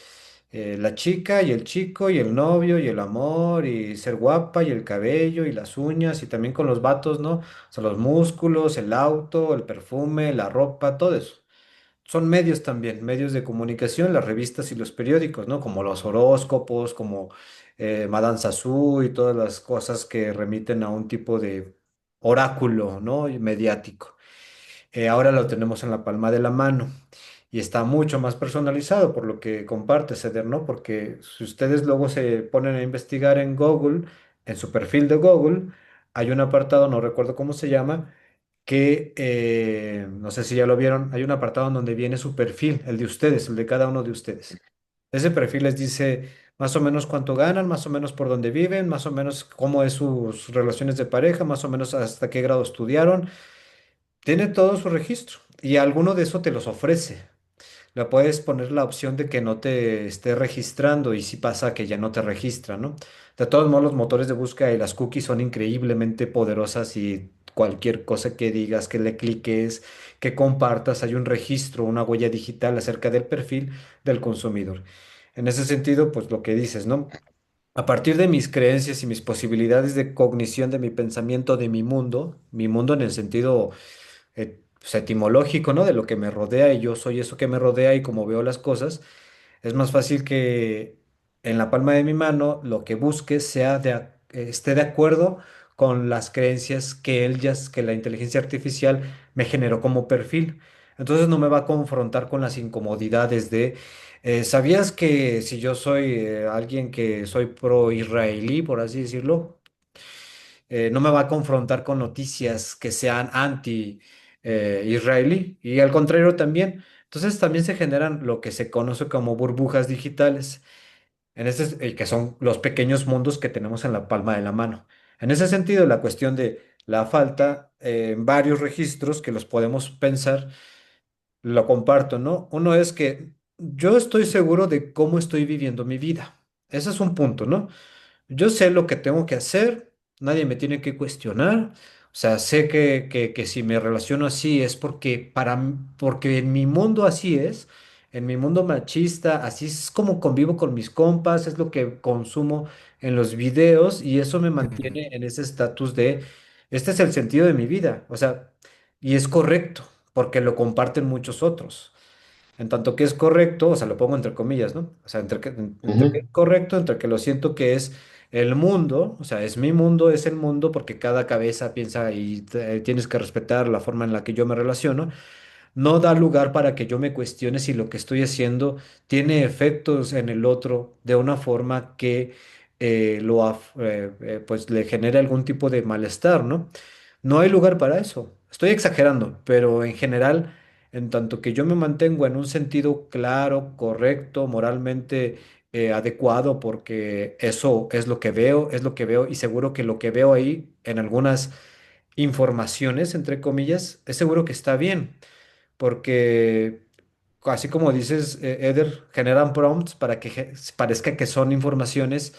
la chica y el chico y el novio y el amor y ser guapa y el cabello y las uñas y también con los vatos, ¿no? O sea, los músculos, el auto, el perfume, la ropa, todo eso. Son medios también, medios de comunicación, las revistas y los periódicos, ¿no? Como los horóscopos, como Madame Sassou y todas las cosas que remiten a un tipo de oráculo, ¿no? Y mediático. Ahora lo tenemos en la palma de la mano y está mucho más personalizado por lo que comparte Ceder, ¿no? Porque si ustedes luego se ponen a investigar en Google, en su perfil de Google, hay un apartado, no recuerdo cómo se llama, que no sé si ya lo vieron, hay un apartado en donde viene su perfil, el de ustedes, el de cada uno de ustedes. Ese perfil les dice más o menos cuánto ganan, más o menos por dónde viven, más o menos cómo es sus relaciones de pareja, más o menos hasta qué grado estudiaron. Tiene todo su registro y alguno de eso te los ofrece. Le puedes poner la opción de que no te esté registrando y si pasa que ya no te registra, ¿no? De todos modos, los motores de búsqueda y las cookies son increíblemente poderosas y cualquier cosa que digas, que le cliques, que compartas, hay un registro, una huella digital acerca del perfil del consumidor. En ese sentido, pues lo que dices, ¿no? A partir de mis creencias y mis posibilidades de cognición de mi pensamiento, de mi mundo en el sentido pues, etimológico, ¿no? De lo que me rodea y yo soy eso que me rodea y como veo las cosas, es más fácil que en la palma de mi mano lo que busque esté de acuerdo con las creencias que la inteligencia artificial me generó como perfil. Entonces no me va a confrontar con las incomodidades ¿sabías que si yo soy alguien que soy pro-israelí, por así decirlo, no me va a confrontar con noticias que sean anti-israelí y al contrario también. Entonces también se generan lo que se conoce como burbujas digitales, que son los pequeños mundos que tenemos en la palma de la mano. En ese sentido, la cuestión de la falta en varios registros que los podemos pensar, lo comparto, ¿no? Uno es que yo estoy seguro de cómo estoy viviendo mi vida. Ese es un punto, ¿no? Yo sé lo que tengo que hacer, nadie me tiene que cuestionar. O sea, sé que si me relaciono así es porque en mi mundo así es, en mi mundo machista, así es como convivo con mis compas, es lo que consumo en los videos y eso me mantiene en ese estatus de, este es el sentido de mi vida. O sea, y es correcto, porque lo comparten muchos otros. En tanto que es correcto, o sea, lo pongo entre comillas, ¿no? O sea, entre que es Ujú, correcto, entre que lo siento que es el mundo, o sea, es mi mundo, es el mundo, porque cada cabeza piensa y tienes que respetar la forma en la que yo me relaciono. no da lugar para que yo me cuestione si lo que estoy haciendo tiene efectos en el otro de una forma que pues le genere algún tipo de malestar, ¿no? No hay lugar para eso. Estoy exagerando, pero en general, en tanto que yo me mantengo en un sentido claro, correcto, moralmente adecuado, porque eso es lo que veo, y seguro que lo que veo ahí en algunas informaciones, entre comillas, es seguro que está bien, porque así como dices, Eder, generan prompts para que parezca que son informaciones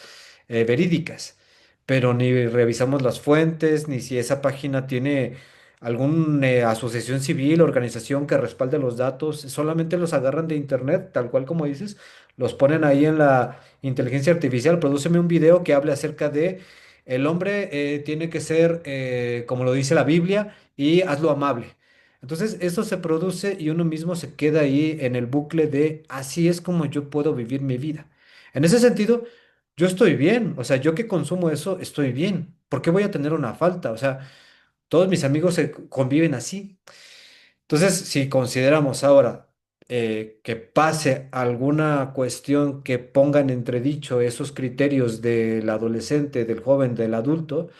verídicas, pero ni revisamos las fuentes, ni si esa página tiene alguna asociación civil, organización que respalde los datos, solamente los agarran de internet, tal cual como dices, los ponen ahí en la inteligencia artificial, prodúceme un video que hable acerca de el hombre tiene que ser, como lo dice la Biblia, y hazlo amable. Entonces, eso se produce y uno mismo se queda ahí en el bucle de así es como yo puedo vivir mi vida. En ese sentido, yo estoy bien, o sea, yo que consumo eso, estoy bien. ¿Por qué voy a tener una falta? O sea, todos mis amigos se conviven así. Entonces, si consideramos ahora que pase alguna cuestión que ponga en entredicho esos criterios del adolescente, del joven, del adulto,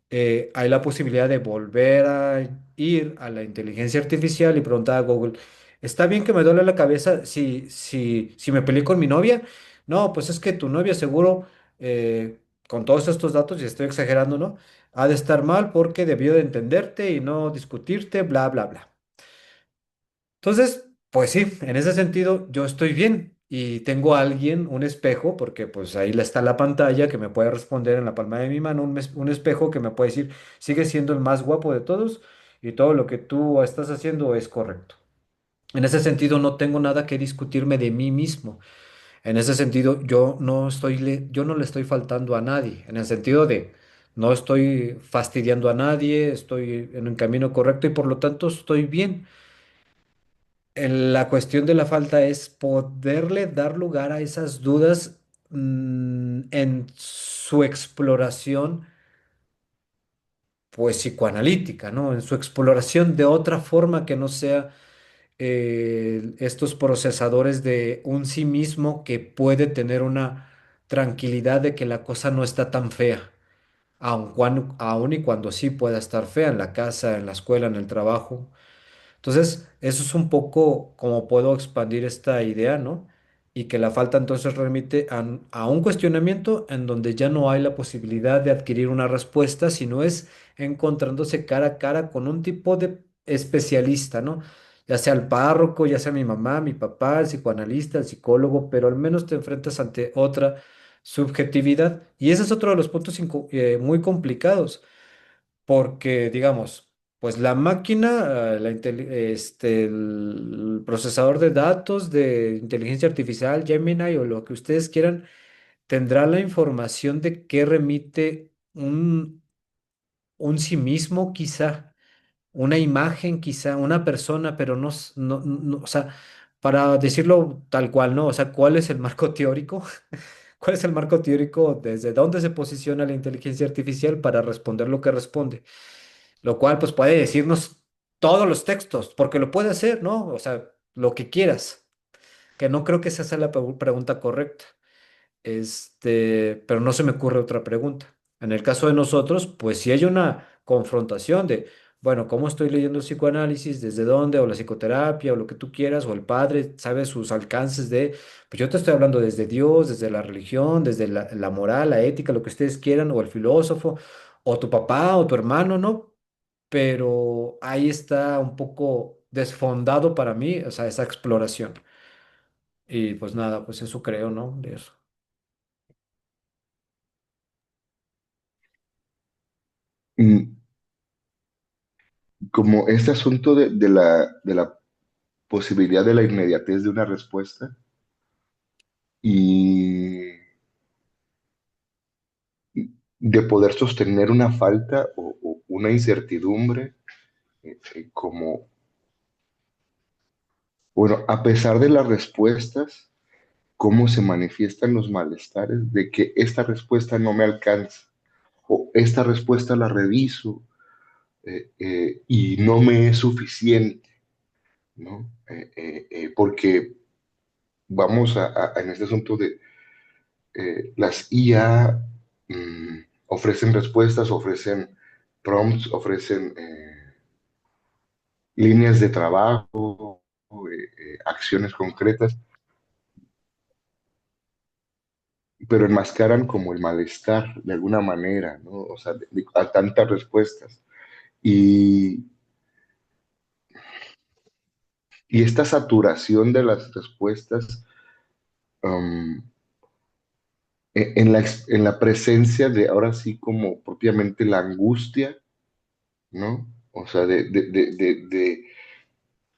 hay la posibilidad de volver a ir a la inteligencia artificial y preguntar a Google, ¿está bien que me duele la cabeza si me peleé con mi novia? No, pues es que tu novia seguro, con todos estos datos, y estoy exagerando, ¿no? Ha de estar mal porque debió de entenderte y no discutirte, bla, bla, bla. Entonces, pues sí, en ese sentido yo estoy bien y tengo a alguien, un espejo, porque pues ahí está la pantalla que me puede responder en la palma de mi mano, un espejo que me puede decir, sigue siendo el más guapo de todos y todo lo que tú estás haciendo es correcto. En ese sentido no tengo nada que discutirme de mí mismo. En ese sentido yo no le estoy faltando a nadie, en el sentido de no estoy fastidiando a nadie, estoy en un camino correcto y por lo tanto estoy bien. La cuestión de la falta es poderle dar lugar a esas dudas en su exploración, pues psicoanalítica, ¿no? En su exploración de otra forma que no sea estos procesadores de un sí mismo que puede tener una tranquilidad de que la cosa no está tan fea, aun y cuando sí pueda estar fea en la casa, en la escuela, en el trabajo. Entonces, eso es un poco como puedo expandir esta idea, ¿no? Y que la falta entonces remite a un cuestionamiento en donde ya no hay la posibilidad de adquirir una respuesta, sino es encontrándose cara a cara con un tipo de especialista, ¿no? Ya sea el párroco, ya sea mi mamá, mi papá, el psicoanalista, el psicólogo, pero al menos te enfrentas ante otra subjetividad. Y ese es otro de los puntos muy complicados porque, digamos, pues la máquina, el procesador de datos de inteligencia artificial, Gemini o lo que ustedes quieran, tendrá la información de qué remite un sí mismo, quizá, una imagen, quizá, una persona, pero o sea, para decirlo tal cual, ¿no? O sea, ¿cuál es el marco teórico? ¿Cuál es el marco teórico? ¿Desde dónde se posiciona la inteligencia artificial para responder lo que responde? Lo cual pues puede decirnos todos los textos, porque lo puede hacer, ¿no? O sea, lo que quieras, que no creo que esa sea la pregunta correcta. Pero no se me ocurre otra pregunta. En el caso de nosotros, pues si hay una confrontación de, bueno, ¿cómo estoy leyendo el psicoanálisis? ¿Desde dónde? O la psicoterapia, o lo que tú quieras, o el padre sabe sus alcances de, pues yo te estoy hablando desde Dios, desde la religión, desde la moral, la ética, lo que ustedes quieran, o el filósofo, o tu papá, o tu hermano, ¿no? Pero ahí está un poco desfondado para mí, o sea, esa exploración. Y pues nada, pues eso creo, ¿no? De eso. Mm, Como este asunto de la posibilidad de la inmediatez de una respuesta y de poder sostener una falta o una incertidumbre, como, bueno, a pesar de las respuestas, cómo se manifiestan los malestares de que esta respuesta no me alcanza o esta respuesta la reviso y no me es suficiente. ¿no? Porque vamos en este asunto de las IA ofrecen respuestas, ofrecen prompts, ofrecen líneas de trabajo, acciones concretas, pero enmascaran como el malestar de alguna manera, ¿no? O sea, a tantas respuestas. Y, y esta saturación de las respuestas um, en la presencia de ahora sí como propiamente la angustia, ¿no? O sea, de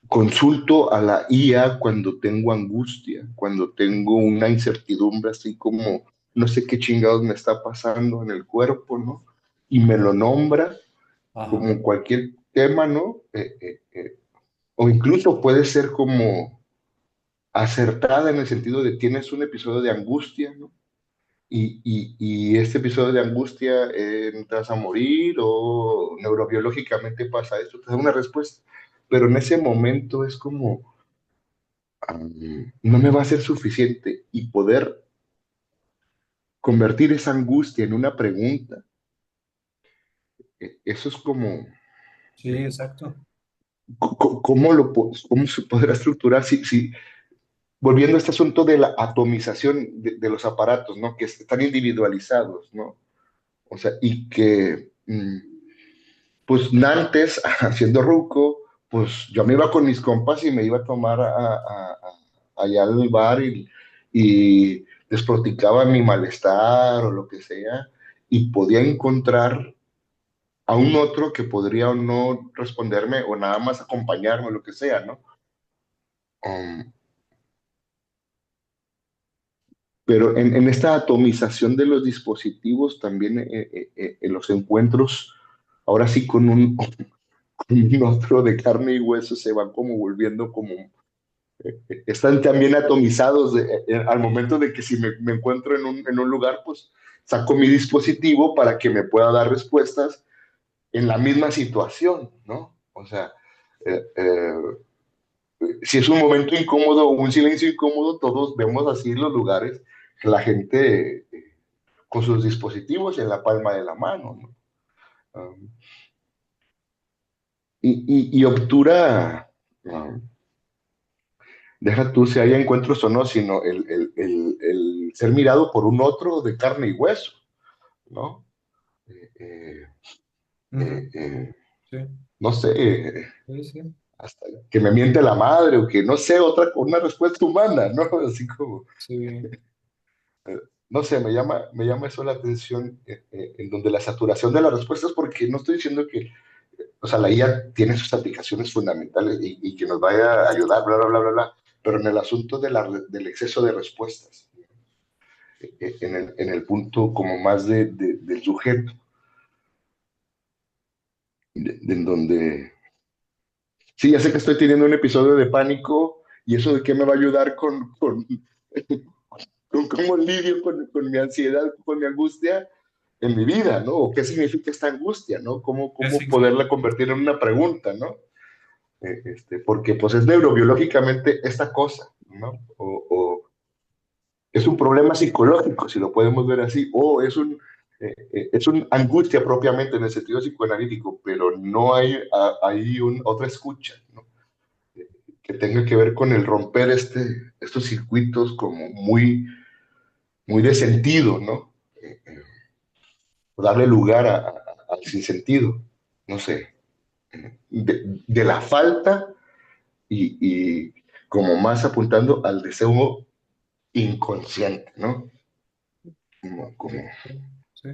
consulto a la IA cuando tengo angustia, cuando tengo una incertidumbre así como no sé qué chingados me está pasando en el cuerpo, ¿no? Y me lo nombra Ajá. como cualquier tema, ¿no? O incluso puede ser como acertada en el sentido de tienes un episodio de angustia, ¿no? Y este episodio de angustia, entras a morir o neurobiológicamente pasa esto, te da una respuesta. Pero en ese momento es como, no me va a ser suficiente y poder convertir esa angustia en una pregunta, eso es como, Sí, exacto. ¿cómo se podrá estructurar si volviendo a este asunto de la atomización de los aparatos, ¿no? Que están individualizados, ¿no? O sea, y que, pues antes, haciendo ruco, pues yo me iba con mis compas y me iba a tomar allá al bar y desproticaba mi malestar o lo que sea, y podía encontrar a un otro que podría o no responderme o nada más acompañarme o lo que sea, ¿no? Um, pero en esta atomización de los dispositivos, también en los encuentros, ahora sí con un otro de carne y hueso se van como volviendo como están también atomizados al momento de que si me encuentro en un lugar, pues saco mi dispositivo para que me pueda dar respuestas en la misma situación, ¿no? O sea, eh, eh, si es un momento incómodo o un silencio incómodo, todos vemos así los lugares, la gente con sus dispositivos en la palma de la mano, ¿no? Um, y obtura, um, deja tú si hay encuentros o no, sino el ser mirado por un otro de carne y hueso, ¿no? Eh, eh, Ujú. eh, Sí, no sé, sí, sí. hasta que me miente la madre o que no sé, una respuesta humana, ¿no? Así como, Sí, eh, no sé, me llama eso la atención en donde la saturación de las respuestas, porque no estoy diciendo que, o sea, la IA tiene sus aplicaciones fundamentales y que nos vaya a ayudar, bla, bla, bla, bla, bla, pero en el asunto del exceso de respuestas, en el punto como más del sujeto, en donde, sí, ya sé que estoy teniendo un episodio de pánico y eso de qué me va a ayudar con cómo lidio con mi ansiedad, con mi angustia en mi vida, ¿no? O qué significa esta angustia, ¿no? ¿qué Cómo poderla significa? convertir en una pregunta, ¿no? Porque pues es neurobiológicamente esta cosa, ¿no? O es un problema psicológico, si lo podemos ver así, o es un angustia propiamente en el sentido psicoanalítico, pero no hay ahí otra escucha, ¿no? Que tenga que ver con el romper estos circuitos como muy de sentido, ¿no? O darle lugar al sinsentido, no sé, de la falta y como más apuntando al deseo inconsciente, ¿no? Como Sí.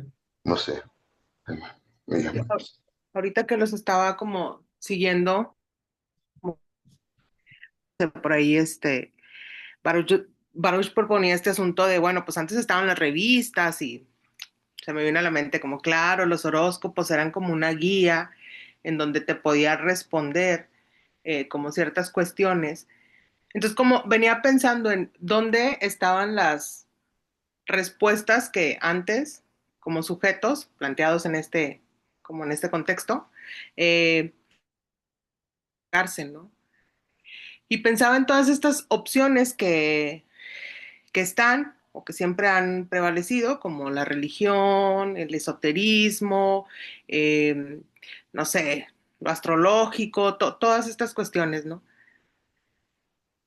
no sé, me llama. Ahorita que los estaba como siguiendo, como por ahí Baruch, Baruch proponía este asunto de, bueno, pues antes estaban las revistas y se me vino a la mente como, claro, los horóscopos eran como una guía en donde te podía responder como ciertas cuestiones. Entonces, como venía pensando en dónde estaban las respuestas que antes, como sujetos planteados en como en este contexto, cárcel, ¿no? Y pensaba en todas estas opciones que están o que siempre han prevalecido, como la religión, el esoterismo, eh, no sé, lo astrológico, todas estas cuestiones, ¿no?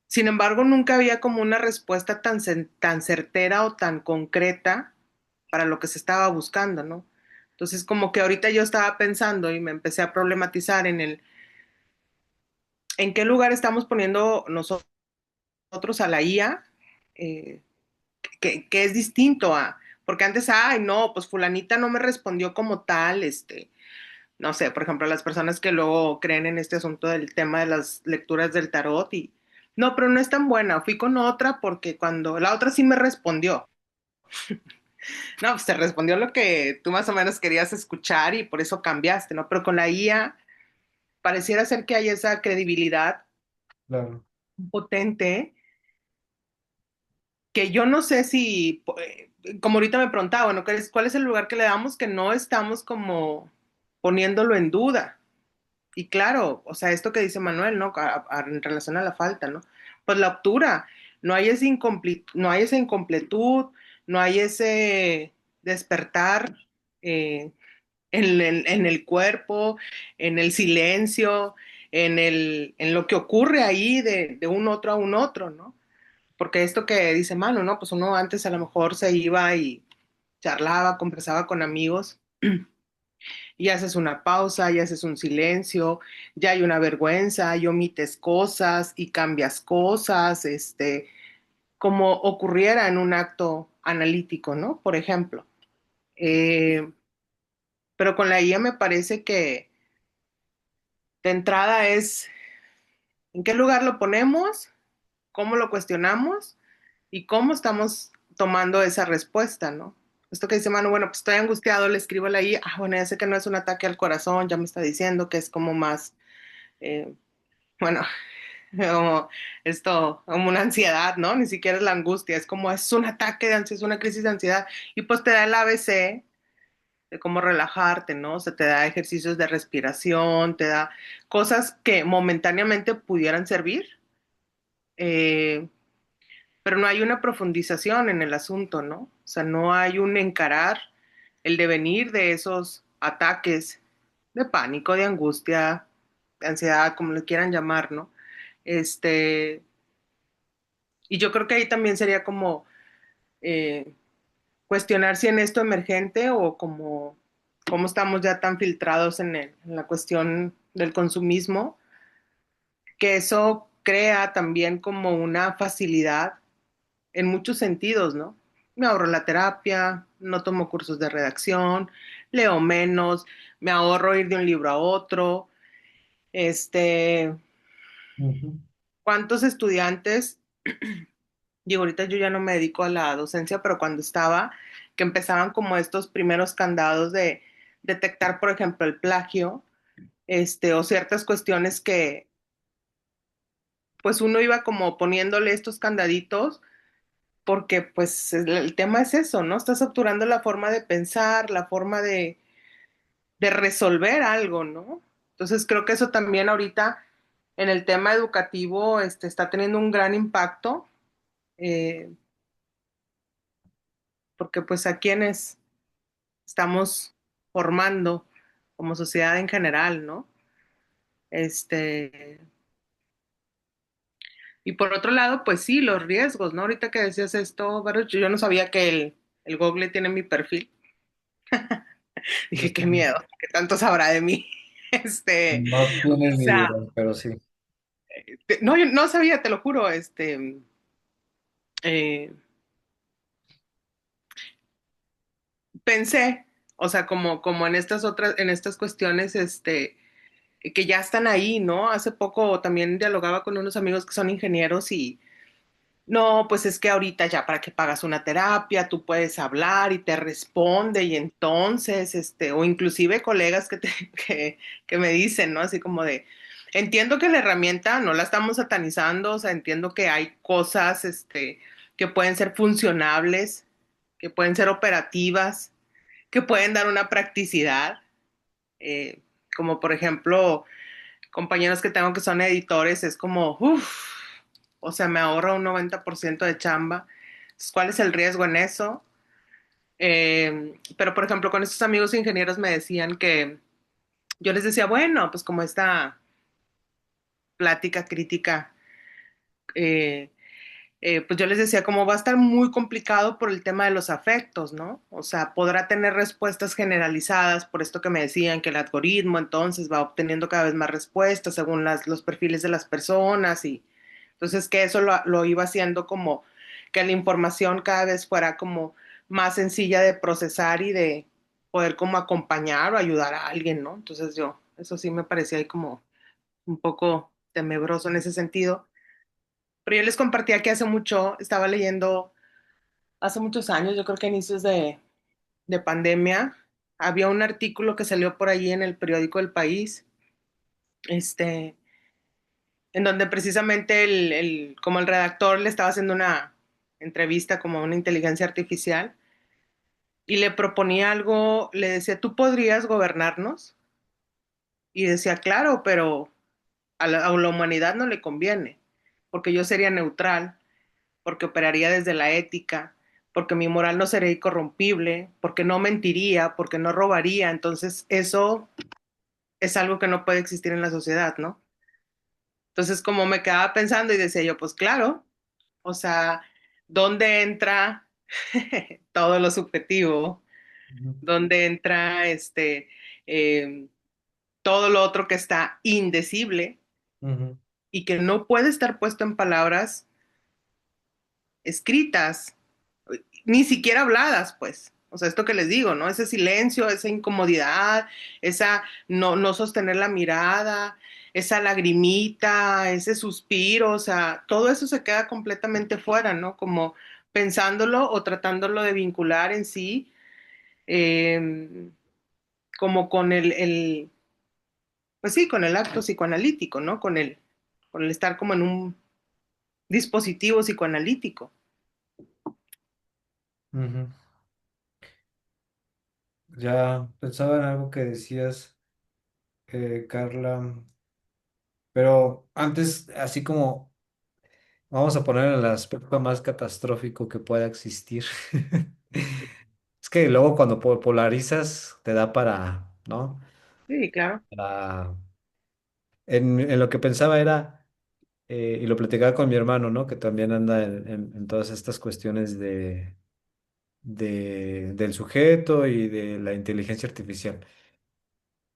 Sin embargo, nunca había como una respuesta tan certera o tan concreta para lo que se estaba buscando, ¿no? Entonces, como que ahorita yo estaba pensando y me empecé a problematizar en qué lugar estamos poniendo nosotros a la IA, eh, que es distinto a, porque antes, ay, no, pues fulanita no me respondió como tal, no sé, por ejemplo, las personas que luego creen en este asunto del tema de las lecturas del tarot y, no, pero no es tan buena, fui con otra porque cuando la otra sí me respondió, no, pues te respondió lo que tú más o menos querías escuchar y por eso cambiaste, ¿no? Pero con la IA pareciera ser que hay esa credibilidad Claro. potente que yo no sé si, como ahorita me preguntaba, bueno, ¿cuál es el lugar que le damos que no estamos como poniéndolo en duda? Y claro, o sea, esto que dice Manuel, ¿no? En relación a la falta, ¿no? Pues la obtura, no hay esa incompletud, no hay ese despertar eh, en el cuerpo, en el silencio, en lo que ocurre ahí de un otro a un otro, ¿no? Porque esto que dice Manu, ¿no? Pues uno antes a lo mejor se iba y charlaba, conversaba con amigos y haces una pausa, y haces un silencio, ya hay una vergüenza, y omites cosas y cambias cosas, como ocurriera en un acto analítico, ¿no? Por ejemplo. Eh, pero con la IA me parece que de entrada es en qué lugar lo ponemos, cómo lo cuestionamos y cómo estamos tomando esa respuesta, ¿no? Esto que dice Manu, bueno, pues estoy angustiado, le escribo a la IA, bueno, ya sé que no es un ataque al corazón, ya me está diciendo que es como más, eh, bueno, como esto, como una ansiedad, ¿no? Ni siquiera es la angustia, es como es un ataque de ansiedad, es una crisis de ansiedad, y pues te da el ABC de cómo relajarte, ¿no? O sea, te da ejercicios de respiración, te da cosas que momentáneamente pudieran servir, eh, pero no hay una profundización en el asunto, ¿no? O sea, no hay un encarar el devenir de esos ataques de pánico, de angustia, de ansiedad, como le quieran llamar, ¿no? Este, y yo creo que ahí también sería como eh, cuestionar si en esto emergente o como cómo estamos ya tan filtrados en la cuestión del consumismo, que eso crea también como una facilidad en muchos sentidos, ¿no? Me ahorro la terapia, no tomo cursos de redacción, leo menos, me ahorro ir de un libro a otro. Este, Ujú. ¿Cuántos estudiantes? Digo, ahorita yo ya no me dedico a la docencia, pero cuando estaba, que empezaban como estos primeros candados de detectar, por ejemplo, el plagio, o ciertas cuestiones que, pues uno iba como poniéndole estos candaditos porque pues el tema es eso, ¿no? Estás obturando la forma de pensar, la forma de resolver algo, ¿no? Entonces creo que eso también ahorita en el tema educativo está teniendo un gran impacto, eh, porque pues a quienes estamos formando como sociedad en general, ¿no? Este, y por otro lado, pues sí, los riesgos, ¿no? Ahorita que decías esto, Baruch, yo no sabía que el Google tiene mi perfil. Yo Dije, qué también. miedo, qué tanto sabrá de mí. No O tienes ni idea, sea, pero sí. no, yo no sabía, te lo juro, eh, pensé, o sea, como en estas cuestiones, que ya están ahí, ¿no? Hace poco también dialogaba con unos amigos que son ingenieros y, no, pues es que ahorita ya para que pagas una terapia, tú puedes hablar y te responde y entonces, o inclusive colegas que me dicen, ¿no? Así como de, entiendo que la herramienta no la estamos satanizando, o sea, entiendo que hay cosas, que pueden ser funcionables, que pueden ser operativas, que pueden dar una practicidad, como por ejemplo, compañeros que tengo que son editores, es como, uff. o sea, me ahorra un 90% de chamba. ¿Cuál es el riesgo en eso? Pero, por ejemplo, con estos amigos ingenieros me decían que yo les decía, bueno, pues como esta plática crítica, eh, pues yo les decía, como va a estar muy complicado por el tema de los afectos, ¿no? O sea, podrá tener respuestas generalizadas por esto que me decían, que el algoritmo entonces va obteniendo cada vez más respuestas según los perfiles de las personas y entonces que eso lo iba haciendo como que la información cada vez fuera como más sencilla de procesar y de poder como acompañar o ayudar a alguien, ¿no? Entonces yo, eso sí me parecía ahí como un poco tenebroso en ese sentido. Pero yo les compartía que hace mucho estaba leyendo, hace muchos años, yo creo que a inicios de pandemia, había un artículo que salió por ahí en el periódico El País, este, en donde precisamente como el redactor le estaba haciendo una entrevista como a una inteligencia artificial y le proponía algo, le decía, ¿tú podrías gobernarnos? Y decía, claro, pero a la humanidad no le conviene, porque yo sería neutral, porque operaría desde la ética, porque mi moral no sería incorrompible, porque no mentiría, porque no robaría. Entonces, eso es algo que no puede existir en la sociedad, ¿no? Entonces, como me quedaba pensando y decía yo, pues claro, o sea, ¿dónde entra todo lo subjetivo? Ujú, ¿Dónde entra todo lo otro que está indecible ujú, y que no puede estar puesto en palabras escritas, ni siquiera habladas, pues? O sea, esto que les digo, ¿no? Ese silencio, esa incomodidad, esa no sostener la mirada, esa lagrimita, ese suspiro, o sea, todo eso se queda completamente fuera, ¿no? Como pensándolo o tratándolo de vincular en sí, eh, como con pues sí, con el acto psicoanalítico, ¿no? Con el estar como en un dispositivo psicoanalítico. ujú. Ya pensaba en algo que decías, Carla, pero antes, así como vamos a poner el aspecto más catastrófico que pueda existir. Es que luego cuando polarizas te da para, ¿no? Sí, claro. Para... En lo que pensaba era, y lo platicaba con mi hermano, ¿no? Que también anda en todas estas cuestiones del sujeto y de la inteligencia artificial.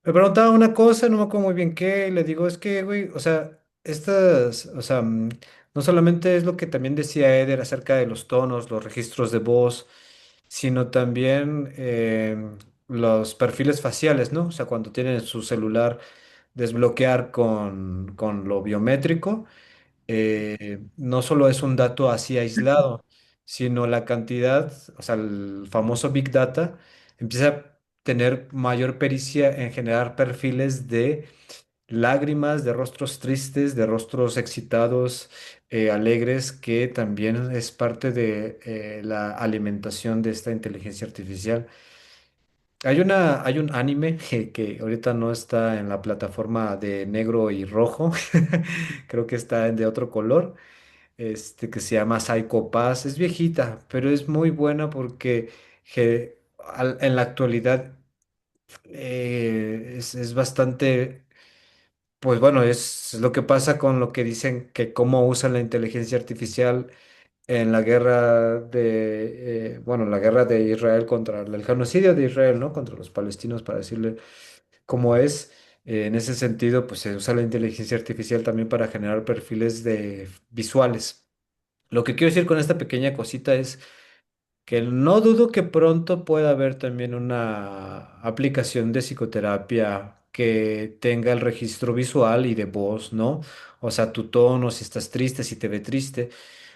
Me preguntaba una cosa, no me acuerdo muy bien qué, y le digo, es que, güey, o sea, o sea, no solamente es lo que también decía Eder acerca de los tonos, los registros de voz, sino también los perfiles faciales, ¿no? O sea, cuando tienen su celular desbloquear con lo biométrico no solo es un dato así aislado, sino la cantidad, o sea, el famoso Big Data empieza a tener mayor pericia en generar perfiles de lágrimas, de rostros tristes, de rostros excitados, alegres, que también es parte de la alimentación de esta inteligencia artificial. Hay un anime que ahorita no está en la plataforma de negro y rojo, creo que está en de otro color, que se llama Psycho Pass. Es viejita, pero es muy buena porque en la actualidad es bastante, pues bueno, es lo que pasa con lo que dicen que cómo usan la inteligencia artificial en la guerra bueno, la guerra de Israel contra el genocidio de Israel, ¿no? Contra los palestinos, para decirle cómo es. En ese sentido, pues se usa la inteligencia artificial también para generar perfiles visuales. Lo que quiero decir con esta pequeña cosita es que no dudo que pronto pueda haber también una aplicación de psicoterapia que tenga el registro visual y de voz, ¿no? O sea, tu tono, si estás triste, si te ve triste.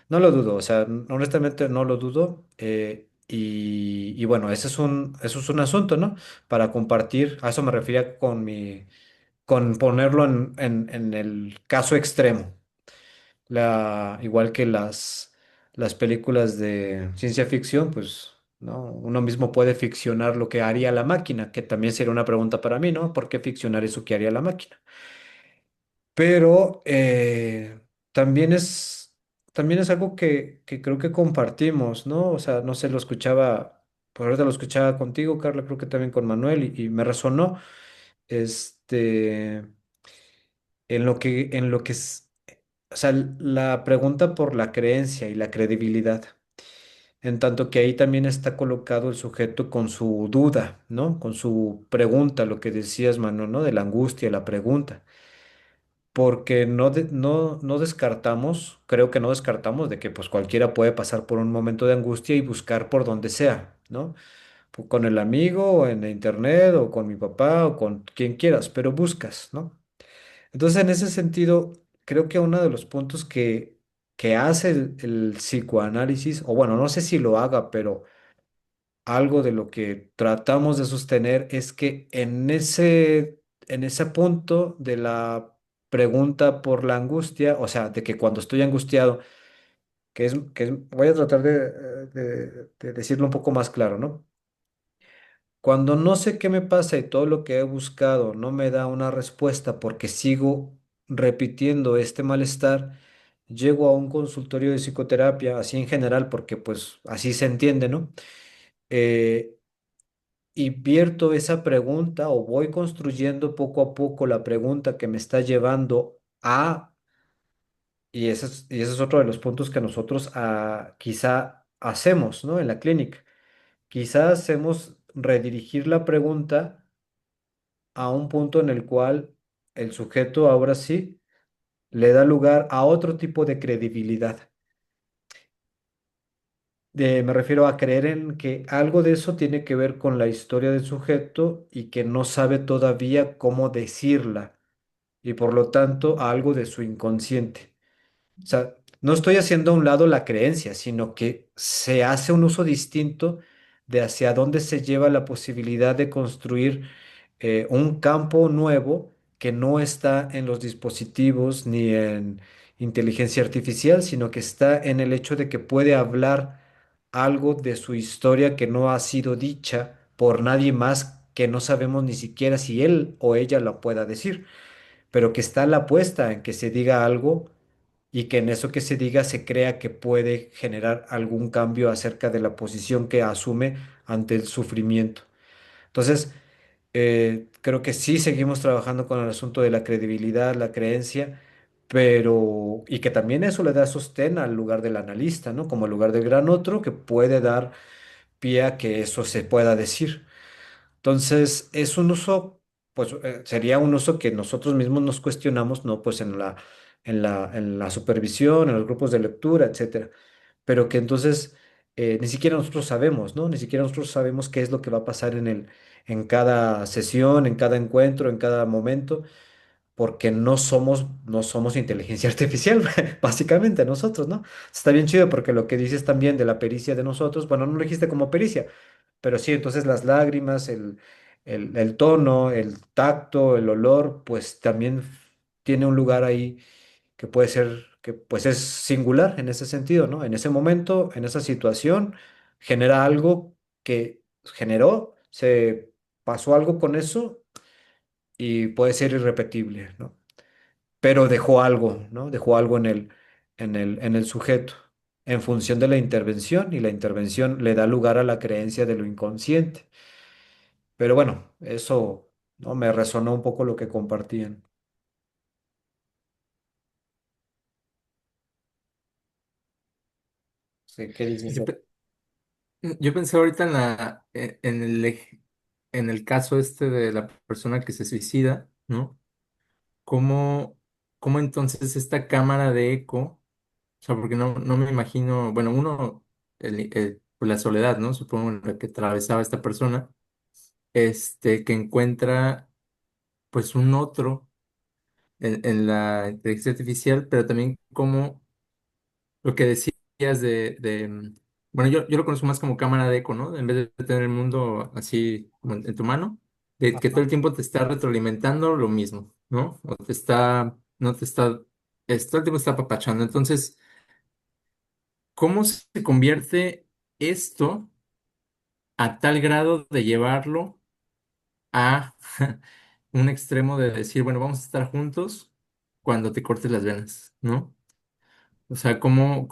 No lo dudo, o sea, honestamente no lo dudo. Y bueno, eso es un asunto, ¿no? Para compartir, a eso me refería con ponerlo en el caso extremo igual que las películas de ciencia ficción, pues, ¿no? Uno mismo puede ficcionar lo que haría la máquina, que también sería una pregunta para mí, ¿no? ¿Por qué ficcionar eso que haría la máquina? Pero también es también es algo que creo que compartimos, ¿no? O sea, no sé, lo escuchaba, por ahorita lo escuchaba contigo, Carla, creo que también con Manuel y me resonó, este, en lo que es, o sea, la pregunta por la creencia y la credibilidad. En tanto que ahí también está colocado el sujeto con su duda, ¿no? Con su pregunta, lo que decías, Manu, ¿no? De la angustia, la pregunta. Porque no descartamos, creo que no descartamos de que pues cualquiera puede pasar por un momento de angustia y buscar por donde sea, ¿no? Con el amigo, o en la internet, o con mi papá, o con quien quieras, pero buscas, ¿no? Entonces, en ese sentido, creo que uno de los puntos que hace el psicoanálisis, o bueno, no sé si lo haga, pero algo de lo que tratamos de sostener es que en ese punto de la pregunta por la angustia, o sea, de que cuando estoy angustiado, voy a tratar de decirlo un poco más claro, ¿no? Cuando no sé qué me pasa y todo lo que he buscado no me da una respuesta porque sigo repitiendo este malestar, llego a un consultorio de psicoterapia, así en general, porque pues así se entiende, ¿no? Eh, y vierto esa pregunta o voy construyendo poco a poco la pregunta que me está llevando a, y ese es otro de los puntos que nosotros quizá hacemos, ¿no? En la clínica. Quizá hacemos redirigir la pregunta a un punto en el cual el sujeto ahora sí le da lugar a otro tipo de credibilidad. Me refiero a creer en que algo de eso tiene que ver con la historia del sujeto y que no sabe todavía cómo decirla y por lo tanto a algo de su inconsciente. O sea, no estoy haciendo a un lado la creencia, sino que se hace un uso distinto de hacia dónde se lleva la posibilidad de construir un campo nuevo que no está en los dispositivos ni en inteligencia artificial, sino que está en el hecho de que puede hablar algo de su historia que no ha sido dicha por nadie más, que no sabemos ni siquiera si él o ella la pueda decir, pero que está la apuesta en que se diga algo y que en eso que se diga se crea que puede generar algún cambio acerca de la posición que asume ante el sufrimiento. Entonces, creo que sí seguimos trabajando con el asunto de la credibilidad, la creencia, pero y que también eso le da sostén al lugar del analista, ¿no? Como el lugar del gran otro que puede dar pie a que eso se pueda decir. Entonces, es un uso, pues sería un uso que nosotros mismos nos cuestionamos, ¿no? Pues en la supervisión, en los grupos de lectura, etcétera. Pero que entonces ni siquiera nosotros sabemos, ¿no? Ni siquiera nosotros sabemos qué es lo que va a pasar en cada sesión, en cada encuentro, en cada momento, porque no somos inteligencia artificial, básicamente nosotros, ¿no? Está bien chido porque lo que dices también de la pericia de nosotros, bueno, no lo dijiste como pericia, pero sí, entonces las lágrimas, el tono, el tacto, el olor, pues también tiene un lugar ahí que puede ser, que pues es singular en ese sentido, ¿no? En ese momento, en esa situación, genera algo que generó, se pasó algo con eso y puede ser irrepetible, ¿no? Pero dejó algo, ¿no? Dejó algo en el sujeto en función de la intervención y la intervención le da lugar a la creencia de lo inconsciente. Pero bueno, eso, ¿no? Me resonó un poco lo que compartían. Sí, ¿qué dices? Yo, pe- yo pensé ahorita en el caso este de la persona que se suicida, ¿no? ¿Cómo, cómo entonces esta cámara de eco, o sea, porque no me imagino, bueno, uno, pues la soledad, ¿no? Supongo en la que atravesaba esta persona, que encuentra pues un otro en la inteligencia artificial, pero también como lo que decías bueno, yo lo conozco más como cámara de eco, ¿no? En vez de tener el mundo así como en tu mano, de que todo el tiempo te está retroalimentando lo mismo, ¿no? O te está, no te está, todo el tiempo está apapachando. Entonces, ¿cómo se convierte esto a tal grado de llevarlo a un extremo de decir, bueno, vamos a estar juntos cuando te cortes las venas, ¿no? O sea, cómo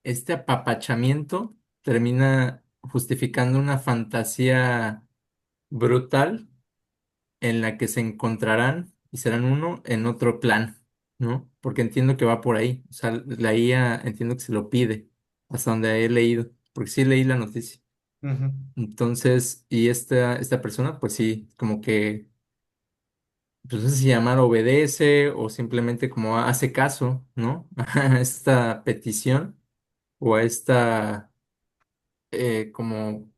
este apapachamiento termina justificando una fantasía brutal en la que se encontrarán y serán uno en otro plan, ¿no? Porque entiendo que va por ahí. O sea, la IA entiendo que se lo pide, hasta donde he leído, porque sí leí la noticia. Ujú, Entonces, y esta persona, pues sí, como que, pues no sé si llamar obedece o simplemente como hace caso, ¿no? A esta petición o a esta como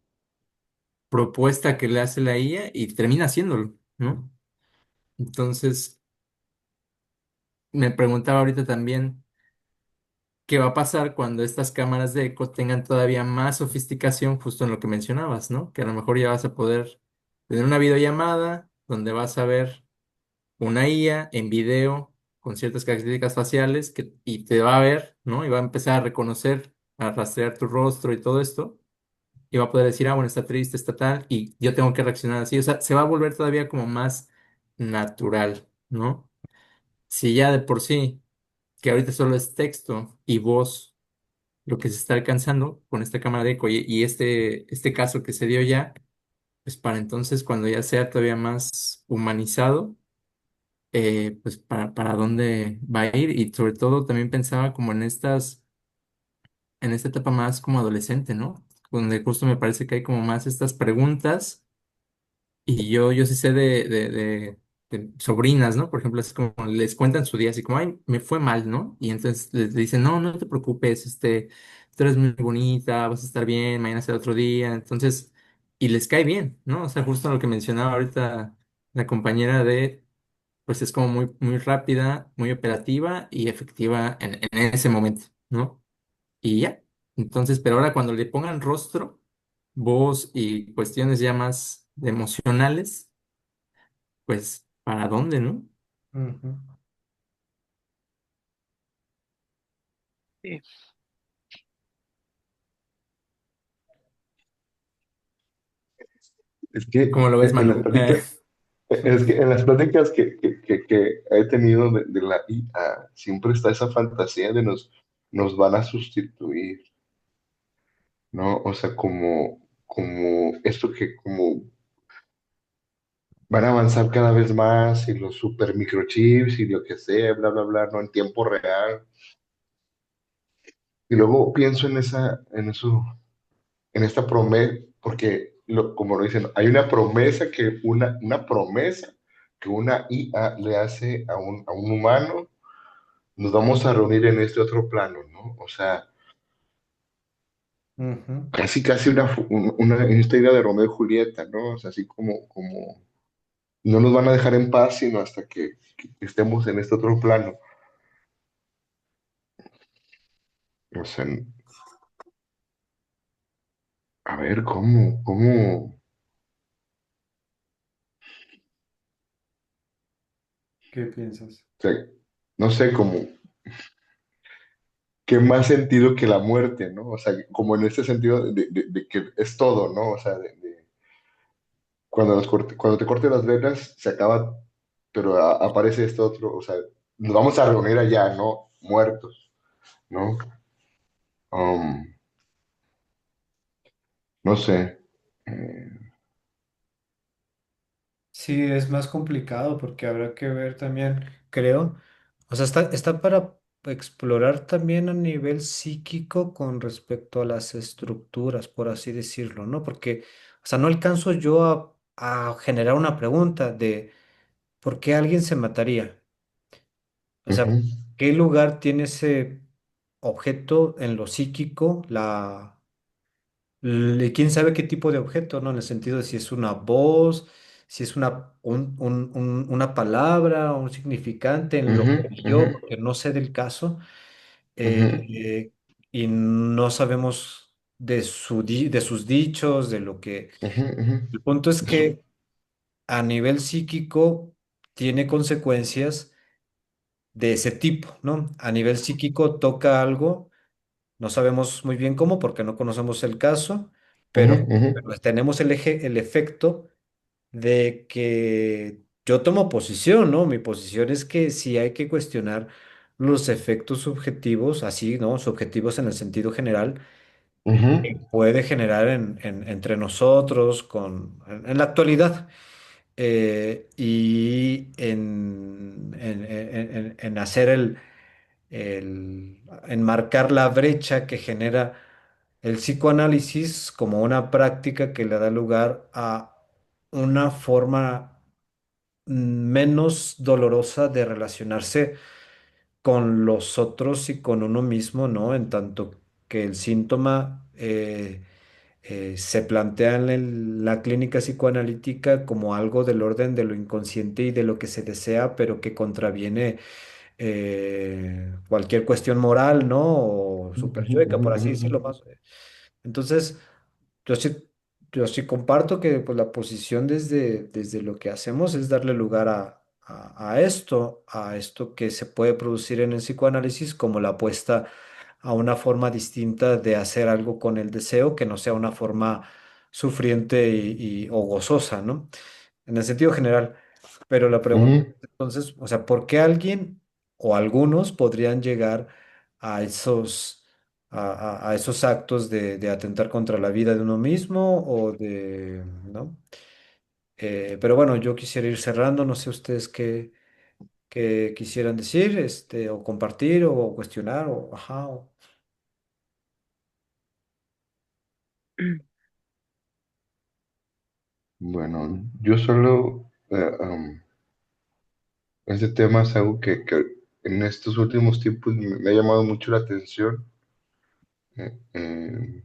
propuesta que le hace la IA y termina haciéndolo, ¿no? Entonces, me preguntaba ahorita también qué va a pasar cuando estas cámaras de eco tengan todavía más sofisticación, justo en lo que mencionabas, ¿no? Que a lo mejor ya vas a poder tener una videollamada donde vas a ver una IA en video con ciertas características faciales y te va a ver, ¿no? Y va a empezar a reconocer, a rastrear tu rostro y todo esto. Y va a poder decir, ah, bueno, está triste, está tal, y yo tengo que reaccionar así. O sea, se va a volver todavía como más natural, ¿no? Si ya de por sí, que ahorita solo es texto y voz lo que se está alcanzando con esta cámara de eco y este caso que se dio ya, pues para entonces cuando ya sea todavía más humanizado, pues para dónde va a ir y sobre todo también pensaba como en esta etapa más como adolescente, ¿no? Donde justo me parece que hay como más estas preguntas y yo sí sé de sobrinas, ¿no? Por ejemplo, es como les cuentan su día, así como, ay, me fue mal, ¿no? Y entonces les dicen, no, no te preocupes, tú eres muy bonita, vas a estar bien, mañana será otro día. Entonces, y les cae bien, ¿no? O sea, justo lo que mencionaba ahorita la compañera pues es como muy, muy rápida, muy operativa y efectiva en ese momento, ¿no? Y ya. Entonces, pero ahora cuando le pongan rostro, voz y cuestiones ya más emocionales, pues, ¿para dónde, no? ujú. Sí. Es que ¿Cómo lo ves, en las Manu? pláticas, es que en las pláticas que he tenido de la IA, siempre está esa fantasía de nos van a sustituir, ¿no? O sea, como esto que como van a avanzar cada vez más y los super microchips y lo que sea, bla, bla, bla, ¿no? En tiempo real. Y luego pienso en esta promesa, porque como lo dicen, hay una promesa que una IA le hace a un humano, nos vamos a reunir en este otro plano, ¿no? O sea, Ujú. casi en esta idea de Romeo y Julieta, ¿no? O sea, así como no nos van a dejar en paz sino hasta que estemos en este otro plano. O sea, a ver, ¿cómo? ¿Qué piensas? O sea, no sé, como, ¿qué más sentido que la muerte, ¿no? O sea, como en este sentido de que es todo, ¿no? O sea, cuando, cuando te corten las venas, se acaba, pero aparece este otro, o sea, nos vamos a reunir allá, ¿no? Muertos, ¿no? Um, no sé. Eh, Sí, es más complicado porque habrá que ver también, creo, o sea, está para explorar también a nivel psíquico con respecto a las estructuras, por así decirlo, ¿no? Porque, o sea, no alcanzo yo a generar una pregunta de por qué alguien se mataría. O sea, ujú, ¿qué lugar tiene ese objeto en lo psíquico? ¿Quién sabe qué tipo de objeto, ¿no? En el sentido de si es una voz, si es una palabra, un significante en lo ujú, que ujú, yo, porque no sé del caso, ujú, y no sabemos de sus dichos, de lo que... ujú, ujú. El punto es que a nivel psíquico tiene consecuencias de ese tipo, ¿no? A nivel psíquico toca algo. No sabemos muy bien cómo porque no conocemos el caso, Ujú, pero, ujú, pero tenemos el efecto de que yo tomo posición, ¿no? Mi posición es que sí hay que cuestionar los efectos subjetivos, así, ¿no? Subjetivos en el sentido general, Ujú, puede generar entre nosotros en la actualidad. Y en hacer en marcar la brecha que genera el psicoanálisis como una práctica que le da lugar a una forma menos dolorosa de relacionarse con los otros y con uno mismo, ¿no? En tanto que el síntoma se plantea en la clínica psicoanalítica como algo del orden de lo inconsciente y de lo que se desea, pero que contraviene cualquier cuestión moral, ¿no? O ujú, superyoica, ujú, por así ujú, decirlo más. Entonces, yo sí, yo sí comparto que pues, la posición desde lo que hacemos es darle lugar a esto que se puede producir en el psicoanálisis como la apuesta a una forma distinta de hacer algo con el deseo, que no sea una forma sufriente o gozosa, ¿no? En el sentido general. Pero la pregunta ujú. es, entonces, o sea, ¿por qué alguien o algunos podrían llegar a a esos actos de atentar contra la vida de uno mismo ¿no? Pero bueno, yo quisiera ir cerrando, no sé ustedes qué quisieran decir, o compartir, o cuestionar, o ajá. Bueno, yo solo, este tema es algo que en estos últimos tiempos me ha llamado mucho la atención, eh,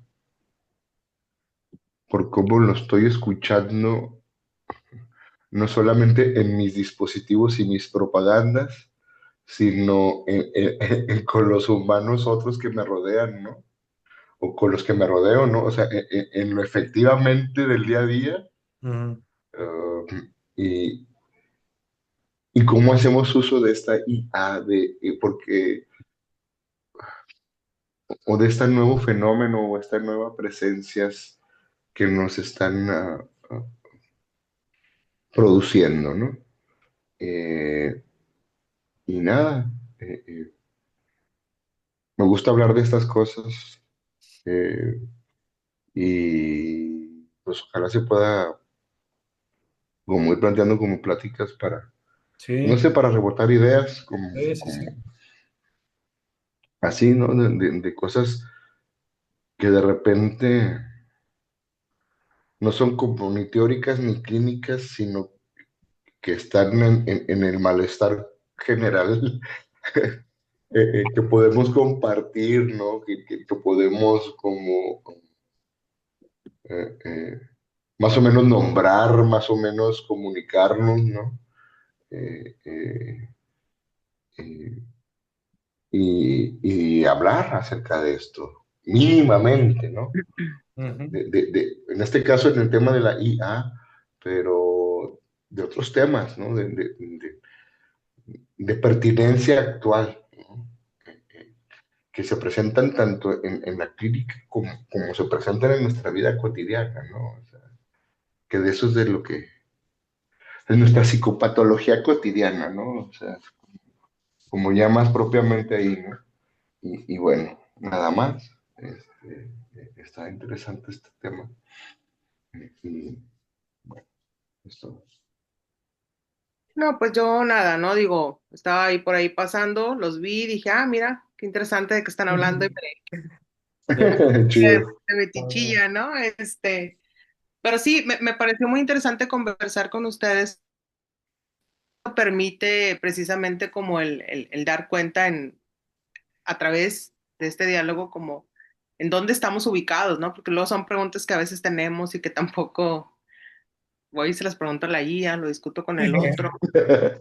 por cómo lo estoy escuchando, no solamente en mis dispositivos y mis propagandas, sino con los humanos otros que me rodean, ¿no? O con los que me rodeo, ¿no? O sea, en lo efectivamente del día a día, Ujú, y, y cómo hacemos uso de esta IA, porque, o de este nuevo fenómeno o esta nueva presencias que nos están produciendo, ¿no? Eh, y nada, me gusta hablar de estas cosas, eh, y pues ojalá se pueda como ir planteando como pláticas para, no sí, sé, para rebotar ideas, como, sí, sí, como sí. así, ¿no? De cosas que de repente no son como ni teóricas ni clínicas, sino que están en el malestar general, que podemos compartir, ¿no? Que podemos como eh, más o menos nombrar, más o menos comunicarnos, ¿no? Eh, eh, eh, y hablar acerca de esto, mínimamente, ¿no? Ujú, En este caso, en el tema de la IA, pero de otros temas, ¿no? De pertinencia actual, ¿no? Que se presentan tanto en la clínica como se presentan en nuestra vida cotidiana, ¿no? O sea, que de eso es de lo que es nuestra psicopatología cotidiana, ¿no? O sea, como ya más propiamente ahí, ¿no? Y bueno, nada más. Está interesante este tema. Y bueno, esto. No, pues yo nada, ¿no? Digo, estaba ahí por ahí pasando, los vi, dije, ah, mira, qué interesante de qué están hablando y me puse Chido. de metichilla, ¿no? Pero sí, me pareció muy interesante conversar con ustedes. Permite precisamente como el dar cuenta a través de este diálogo como en dónde estamos ubicados, ¿no? Porque luego son preguntas que a veces tenemos y que tampoco voy y se las pregunto a la guía, lo discuto con el otro.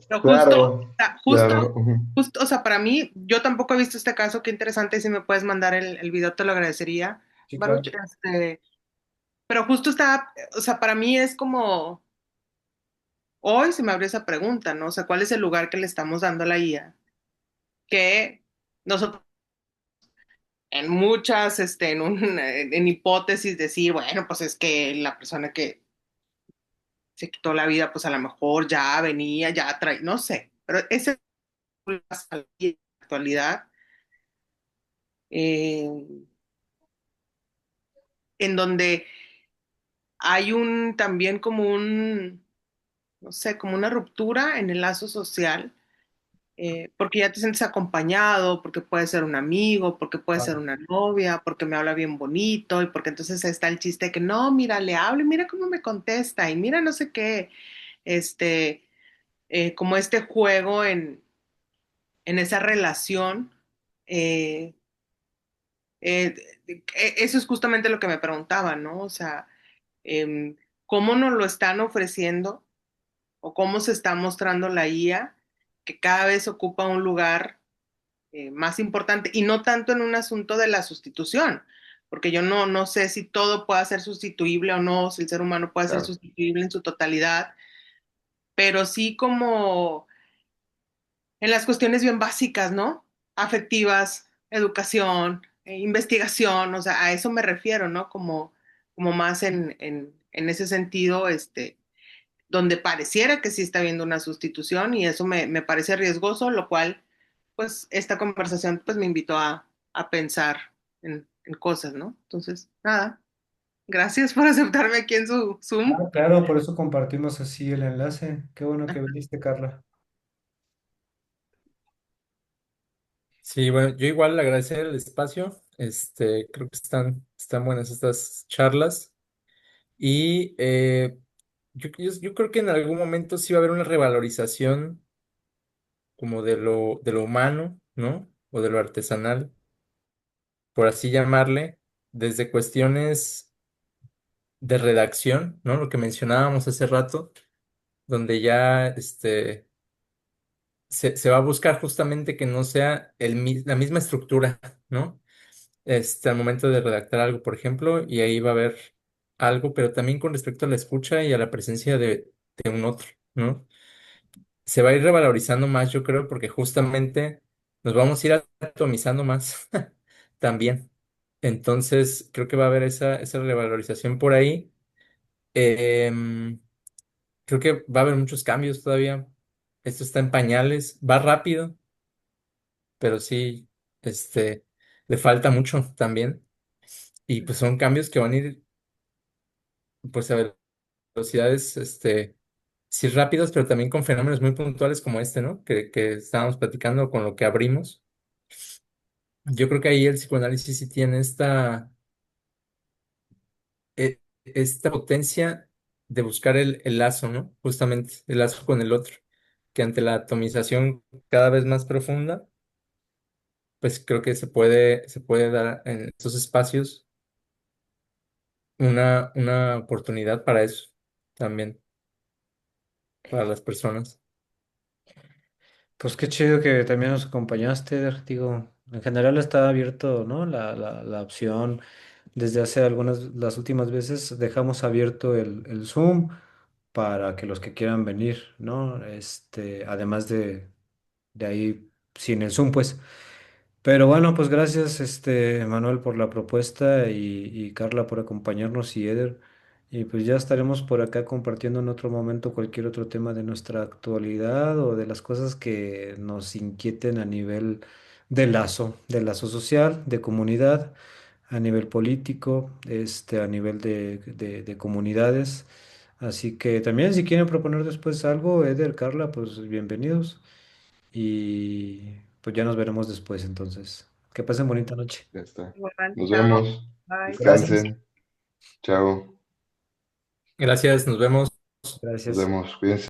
Pero Claro, justo, claro. Ujú. justo, o sea, para mí, yo tampoco he visto este caso, qué interesante, si me puedes mandar el video, te lo agradecería, sí, claro. Baruch, pero justo está, o sea, para mí es como, hoy se me abrió esa pregunta, ¿no? O sea, ¿cuál es el lugar que le estamos dando a la guía? Que nosotros en muchas, en hipótesis decir, bueno, pues es que la persona que se quitó la vida, pues a lo mejor ya venía, ya trae, no sé, pero ese es la salida. actualidad, eh, en donde hay también como no sé, como una ruptura en el lazo social, porque ya te sientes acompañado, porque puede ser un amigo, porque puede ser Claro. una novia, porque me habla bien bonito, y porque entonces está el chiste de que no, mira, le hablo y mira cómo me contesta, y mira no sé qué, este, como este juego en esa relación. eh, eh, Eso es justamente lo que me preguntaba, ¿no? O sea, em, ¿cómo nos lo están ofreciendo o cómo se está mostrando la IA que cada vez ocupa un lugar más importante y no tanto en un asunto de la sustitución, porque yo no sé si todo pueda ser sustituible o no, si el ser humano puede ser Claro, sustituible en su totalidad, pero sí como en las cuestiones bien básicas, ¿no? Afectivas, educación, investigación, o sea, a eso me refiero, ¿no? Como más en ese sentido, donde pareciera que sí está habiendo una sustitución y eso me parece riesgoso, lo cual, pues, esta conversación, pues, me invitó a pensar en cosas, ¿no? Entonces, nada, gracias por aceptarme aquí en su Zoom. Ah, claro, por eso compartimos así el enlace. Qué bueno que viniste, Carla. Sí, bueno, yo igual agradecer el espacio. Creo que están buenas estas charlas. Y yo creo que en algún momento sí va a haber una revalorización como de lo humano, ¿no? O de lo artesanal, por así llamarle, desde cuestiones de redacción, ¿no? Lo que mencionábamos hace rato, donde ya se va a buscar justamente que no sea la misma estructura, ¿no? Al momento de redactar algo, por ejemplo, y ahí va a haber algo, pero también con respecto a la escucha y a la presencia de un otro, ¿no? Se va a ir revalorizando más, yo creo, porque justamente nos vamos a ir atomizando más también. Entonces, creo que va a haber esa revalorización por ahí. Em, Creo que va a haber muchos cambios todavía. Esto está en pañales, va rápido, pero sí, le falta mucho también. Y pues son cambios que van a ir, pues, a velocidades, sí rápidas, pero también con fenómenos muy puntuales como este, ¿no? Que estábamos platicando con lo que abrimos. Yo creo que ahí el psicoanálisis sí tiene esta potencia de buscar el lazo, ¿no? Justamente el lazo con el otro, que ante la atomización cada vez más profunda, pues creo que se puede dar en estos espacios una oportunidad para eso también, para las personas. Pues qué chido que también nos acompañaste, Eder. Digo, en general está abierto, ¿no? La opción. Desde hace las últimas veces dejamos abierto el Zoom para que los que quieran venir, ¿no? Además de ahí, sin el Zoom, pues. Pero bueno, pues gracias, Manuel, por la propuesta y Carla por acompañarnos y Eder. Y pues ya estaremos por acá compartiendo en otro momento cualquier otro tema de nuestra actualidad o de las cosas que nos inquieten a nivel de lazo social, de comunidad, a nivel político, a nivel de comunidades. Así que también si quieren proponer después algo, Eder, Carla, pues bienvenidos. Y pues ya nos veremos después entonces. Que pasen bonita noche. ya está. Igual, Nos chao, vemos. bye. Gracias. Descansen. Chao. Gracias, nos vemos. Nos Gracias. vemos. Cuídense.